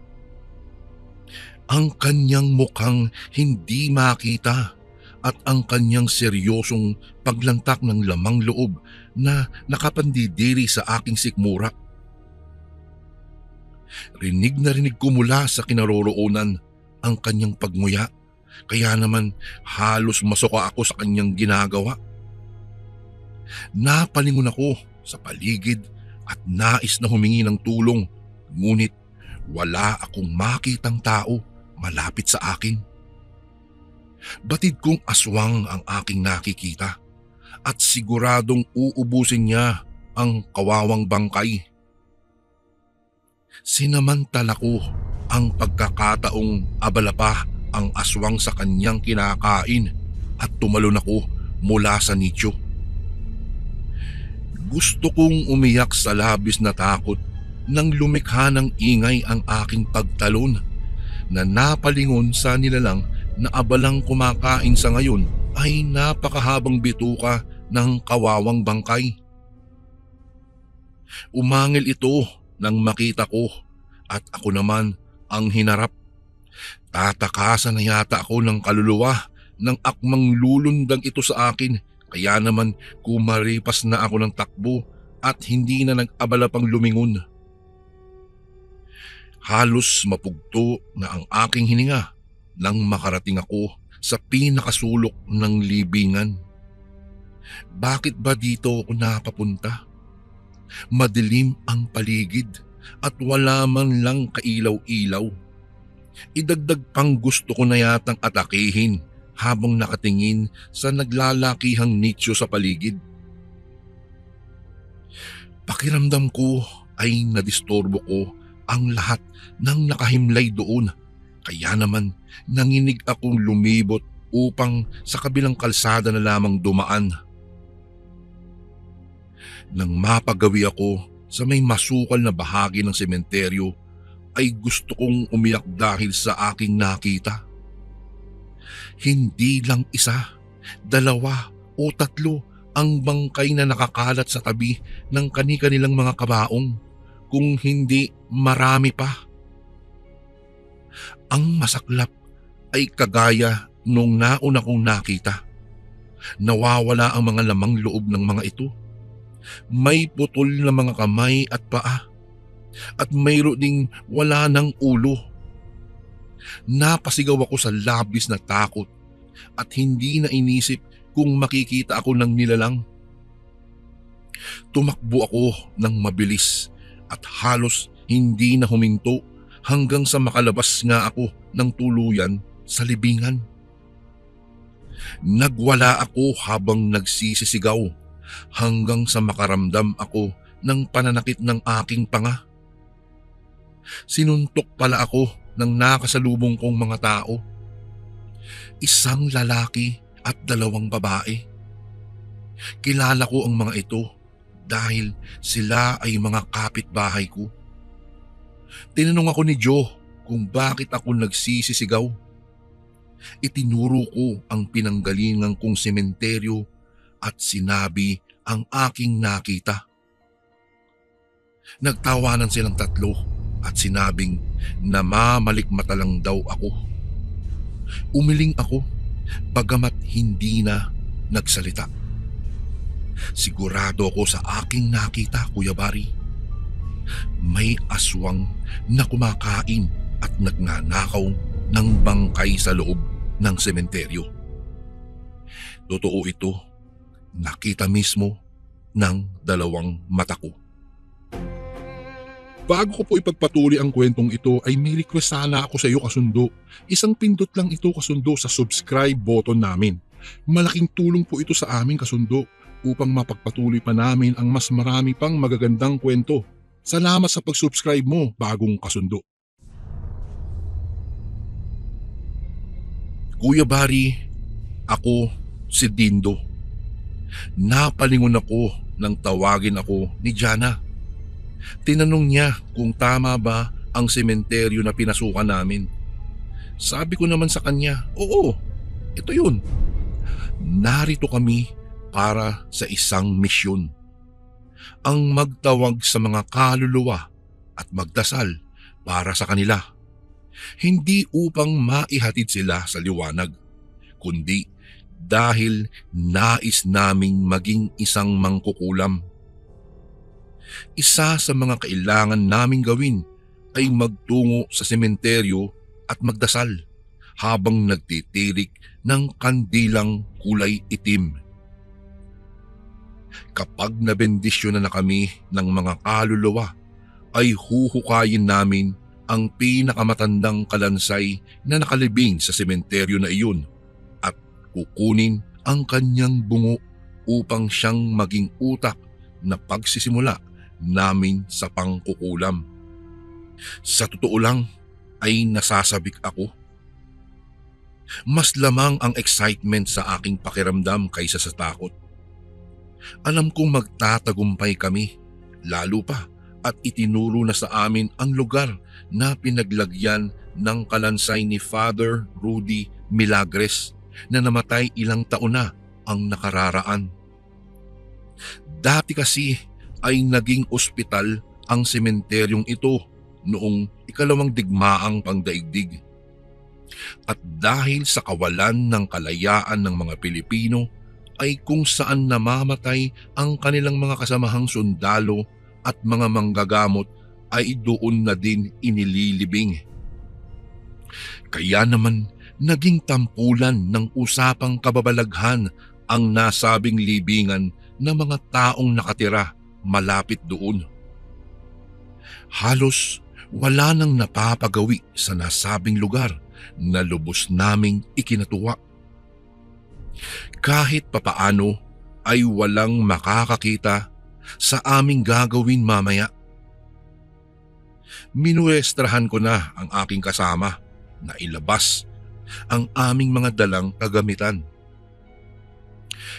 Ang kanyang mukhang hindi makita at ang kanyang seryosong paglantak ng lamang loob na nakapandidiri sa aking sikmura. Rinig na rinig ko mula sa kinaroroonan ang kanyang pagmuya, kaya naman halos masuka ako sa kanyang ginagawa. Napalingon ako sa paligid at nais na humingi ng tulong, ngunit wala akong makitang tao malapit sa akin. Batid kong aswang ang aking nakikita at siguradong uubusin niya ang kawawang bangkay. Sinamantala ko ang pagkakataong abala pa ang aswang sa kanyang kinakain at tumalon ako mula sa nicho. Gusto kong umiyak sa labis na takot, nang lumikha ng ingay ang aking pagtalon na napalingon sa nilalang na abalang kumakain sa ngayon ay napakahabang bituka ng kawawang bangkay. Umangil ito nang makita ko at ako naman ang hinarap. Tatakasan na yata ako ng kaluluwa nang akmang lulundang ito sa akin, kaya naman kumaripas na ako ng takbo at hindi na nag-abala pang lumingon. Halos mapugto na ang aking hininga nang makarating ako sa pinakasulok ng libingan. Bakit ba dito ako napapunta? Madilim ang paligid at wala man lang kailaw-ilaw. Idagdag pang gusto ko na yatang atakihin habang nakatingin sa naglalakihang nicho sa paligid. Pakiramdam ko ay nadistorbo ko ang lahat ng nakahimlay doon, kaya naman nanginig akong lumibot upang sa kabilang kalsada na lamang dumaan. Nang mapagawi ako sa may masukal na bahagi ng sementeryo ay gusto kong umiyak dahil sa aking nakita. Hindi lang isa, dalawa o tatlo ang bangkay na nakakalat sa tabi ng kani-kanilang mga kabaong, kung hindi marami pa. Ang masaklap ay kagaya nung nauna kong nakita. Nawawala ang mga lamang loob ng mga ito. May putol na mga kamay at paa at mayroon ding wala ng ulo. Napasigaw ako sa labis na takot at hindi na inisip kung makikita ako ng nilalang. Tumakbo ako ng mabilis at halos hindi na huminto hanggang sa makalabas nga ako ng tuluyan sa libingan. Nagwala ako habang nagsisisigaw hanggang sa makaramdam ako ng pananakit ng aking panga. Sinuntok pala ako ng nakasalubong kong mga tao. Isang lalaki at dalawang babae. Kilala ko ang mga ito dahil sila ay mga kapitbahay ko. Tinanong ako ni Joe kung bakit ako nagsisisigaw. Itinuro ko ang pinanggalingan kong sementeryo at sinabi ang aking nakita. Nagtawanan silang tatlo at sinabing namamalikmata lang daw ako. Umiling ako bagamat hindi na nagsalita. Sigurado ako sa aking nakita, Kuya Bari. May aswang na kumakain at nagnanakaw ng bangkay sa loob ng sementeryo. Totoo ito, nakita mismo ng dalawang mata ko. Bago ko po ipagpatuloy ang kwentong ito ay may request sana ako sa iyo, kasundo. Isang pindot lang ito, kasundo, sa subscribe button namin. Malaking tulong po ito sa amin, kasundo, upang mapagpatuloy pa namin ang mas marami pang magagandang kwento. Salamat sa pag-subscribe mo, bagong kasundo. Kuya Bari, ako si Dindo. Napalingon ako nang tawagin ako ni Jana. Tinanong niya kung tama ba ang sementeryo na pinasukan namin. Sabi ko naman sa kanya, oo, ito yun. Narito kami para sa isang misyon. Ang magtawag sa mga kaluluwa at magdasal para sa kanila. Hindi upang maihatid sila sa liwanag, kundi dahil nais naming maging isang mangkukulam. Isa sa mga kailangan naming gawin ay magtungo sa sementeryo at magdasal habang nagtitirik ng kandilang kulay itim. Kapag nabendisyon na kami ng mga kaluluwa, ay huhukayin namin ang pinakamatandang kalansay na nakalibing sa sementeryo na iyon at kukunin ang kanyang bungo upang siyang maging utak na pagsisimula namin sa pangkukulam. Sa totoo lang ay nasasabik ako. Mas lamang ang excitement sa aking pakiramdam kaysa sa takot. Alam kong magtatagumpay kami, lalo pa at itinuro na sa amin ang lugar na pinaglagyan ng kalansay ni Father Rudy Milagres na namatay ilang taon na ang nakararaan. Dati kasi ay naging ospital ang sementeryong ito noong ikalawang digmaang pangdaigdig. At dahil sa kawalan ng kalayaan ng mga Pilipino ay kung saan namamatay ang kanilang mga kasamahang sundalo at mga manggagamot ay doon na din inililibing. Kaya naman naging tampulan ng usapang kababalaghan ang nasabing libingan ng mga taong nakatira malapit doon. Halos wala nang napapagawi sa nasabing lugar na lubos naming ikinatuwa. Kahit papaano ay walang makakakita sa aming gagawin mamaya. Minuestrahan ko na ang aking kasama na ilabas ang aming mga dalang kagamitan.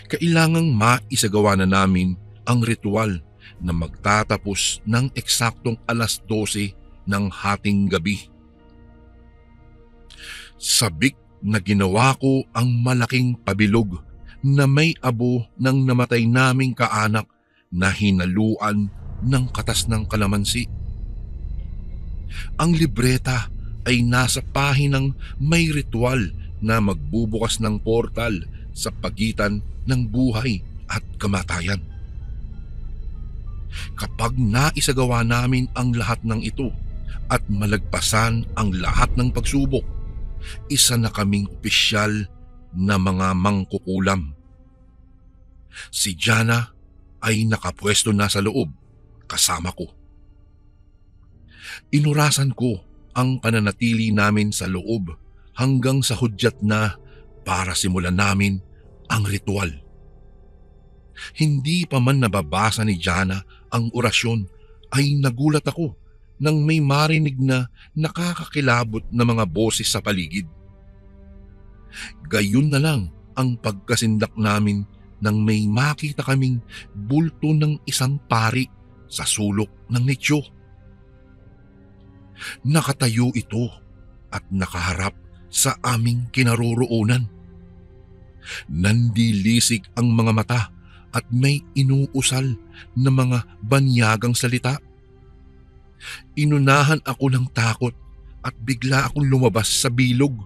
Kailangang maisagawa na namin ang ritual na magtatapos ng eksaktong 12:00 ng hating gabi. Sabik na ginawa ko ang malaking pabilog na may abo ng namatay naming kaanak na hinaluan ng katas ng kalamansi. Ang libreta ay nasa pahinang may ritual na magbubukas ng portal sa pagitan ng buhay at kamatayan. Kapag naisagawa namin ang lahat ng ito at malagpasan ang lahat ng pagsubok, isa na kaming opisyal na mga mangkukulam. Si Jana ay nakapwesto na sa loob kasama ko. Inurasan ko ang pananatili namin sa loob hanggang sa hudyat na para simulan namin ang ritual. Hindi pa man nababasa ni Jana ang orasyon ay nagulat ako nang may marinig na nakakakilabot na mga boses sa paligid. Gayon na lang ang pagkasindak namin nang may makita kaming bulto ng isang pari sa sulok ng nicho. Nakatayo ito at nakaharap sa aming kinaroroonan. Nandilisik ang mga mata at may inuusal na mga banyagang salita. Inunahan ako ng takot at bigla akong lumabas sa bilog.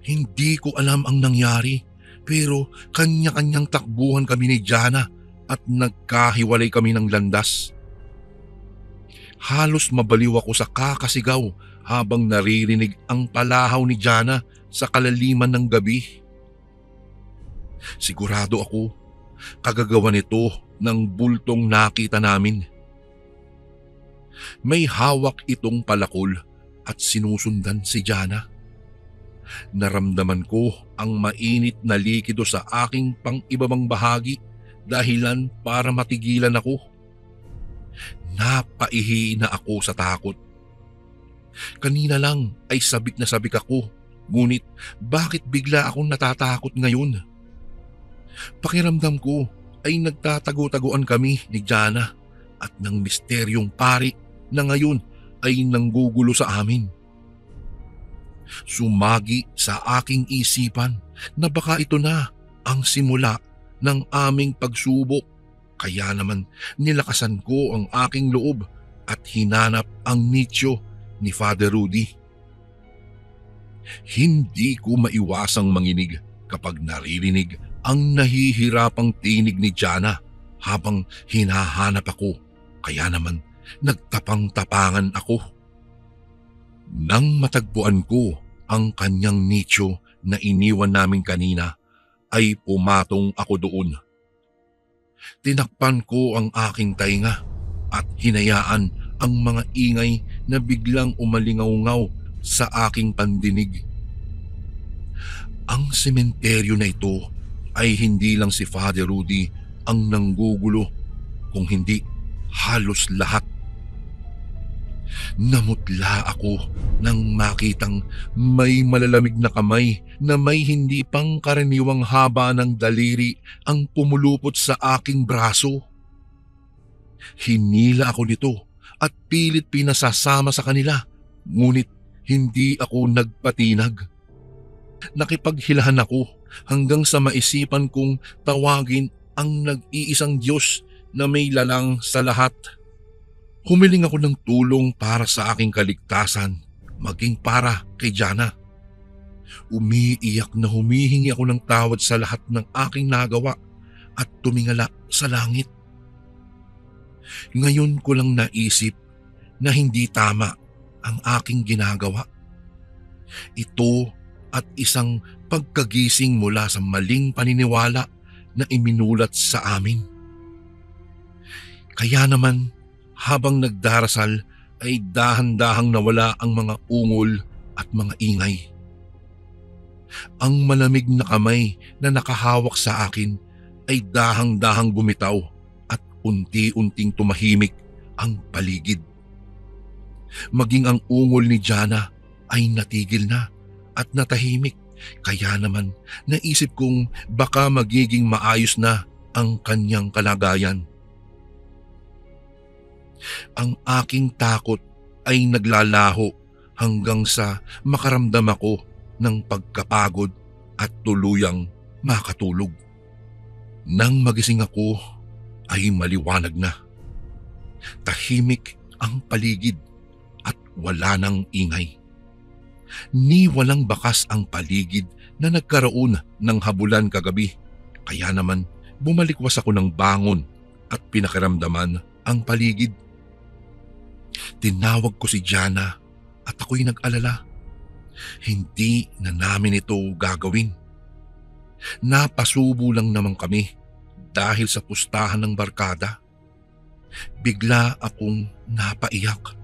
Hindi ko alam ang nangyari pero kanya-kanyang takbuhan kami ni Jana at nagkahiwalay kami ng landas. Halos mabaliw ako sa kakasigaw habang naririnig ang palahaw ni Jana sa kalaliman ng gabi. Sigurado ako, kagagawa nito ng bultong nakita namin. May hawak itong palakol at sinusundan si Jana. Naramdaman ko ang mainit na likido sa aking pang-ibabang bahagi dahilan para matigilan ako. Napaihi na ako sa takot. Kanina lang ay sabik na sabik ako, ngunit bakit bigla akong natatakot ngayon? Pakiramdam ko ay nagtatago-taguan kami ni Jana at ng misteryong pari na ngayon ay nanggugulo sa amin. Sumagi sa aking isipan na baka ito na ang simula ng aming pagsubok. Kaya naman nilakasan ko ang aking loob at hinanap ang nicho ni Father Rudy. Hindi ko maiwasang manginig kapag naririnig ang nahihirapang tinig ni Jana habang hinahanap ako. Kaya naman nagtapang-tapangan ako. Nang matagpuan ko ang kanyang nicho na iniwan namin kanina, ay pumatong ako doon. Tinakpan ko ang aking tainga at hinayaan ang mga ingay na biglang umalingaw-ngaw sa aking pandinig. Ang sementeryo na ito ay hindi lang si Father Rudy ang nanggugulo, kung hindi halos lahat. Namutla ako nang makitang may malalamig na kamay na may hindi pang karaniwang haba ng daliri ang pumulupot sa aking braso. Hinila ako nito at pilit pinasasama sa kanila, ngunit hindi ako nagpatinag. Nakipaghilahan ako hanggang sa maisipan kong tawagin ang nag-iisang Diyos na may lalang sa lahat. Humiling ako ng tulong para sa aking kaligtasan, maging para kay Jana. Umiiyak na humihingi ako ng tawad sa lahat ng aking nagawa at tumingala sa langit. Ngayon ko lang naisip na hindi tama ang aking ginagawa. Ito at isang pagkagising mula sa maling paniniwala na iminulat sa amin. Kaya naman, habang nagdarasal ay dahan-dahang nawala ang mga ungol at mga ingay. Ang malamig na kamay na nakahawak sa akin ay dahang-dahang bumitaw at unti-unting tumahimik ang paligid. Maging ang ungol ni Jana ay natigil na at natahimik, kaya naman naisip kong baka magiging maayos na ang kanyang kalagayan. Ang aking takot ay naglalaho hanggang sa makaramdam ako ng pagkapagod at tuluyang makatulog. Nang magising ako ay maliwanag na. Tahimik ang paligid at wala nang ingay. Ni walang bakas ang paligid na nagkaroon ng habulan kagabi, kaya naman bumalikwas ako ng bangon at pinakiramdaman ang paligid. Tinawag ko si Jana at ako'y nag-alala. Hindi na namin ito gagawin. Napasubo lang naman kami dahil sa pustahan ng barkada. Bigla akong napaiyak.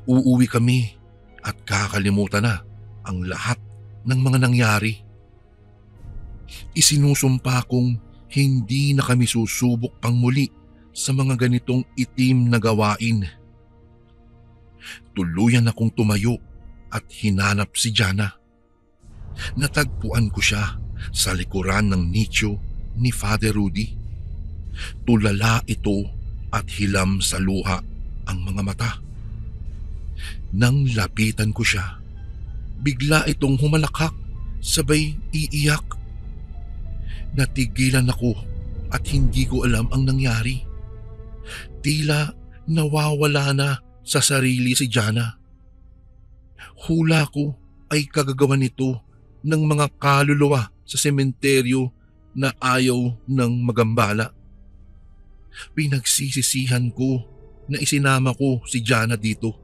Uuwi kami at kakalimutan na ang lahat ng mga nangyari. Isinusumpa kong hindi na kami susubok pang muli sa mga ganitong itim na gawain. Tuluyan akong tumayo at hinanap si Jana. Natagpuan ko siya sa likuran ng nicho ni Father Rudy. Tulala ito at hilam sa luha ang mga mata. Nang lapitan ko siya, bigla itong humalakhak, sabay iiyak. Natigilan ako at hindi ko alam ang nangyari. Tila nawawala na sa sarili si Jana. Hula ko ay kagagawa nito ng mga kaluluwa sa sementeryo na ayaw ng magambala. Pinagsisisihan ko na isinama ko si Jana dito.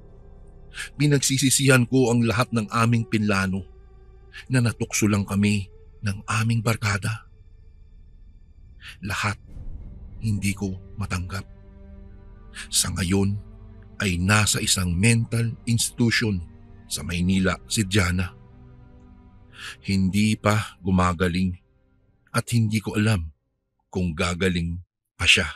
Pinagsisisihan ko ang lahat ng aming pinlano na natukso lang kami ng aming barkada. Lahat hindi ko matanggap. Sa ngayon ay nasa isang mental institution sa Maynila si Jana. Hindi pa gumagaling at hindi ko alam kung gagaling pa siya.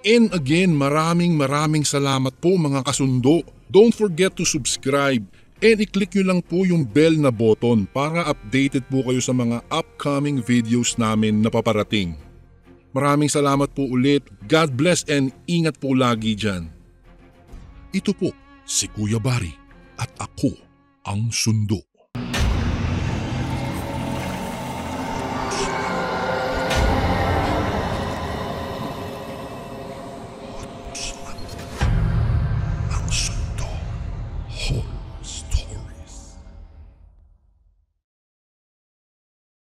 And again, maraming salamat po mga kasundo. Don't forget to subscribe and i-click nyo lang po yung bell na button para updated po kayo sa mga upcoming videos namin na paparating. Maraming salamat po ulit. God bless and ingat po lagi dyan. Ito po si Kuya Bari at ako ang Sundo.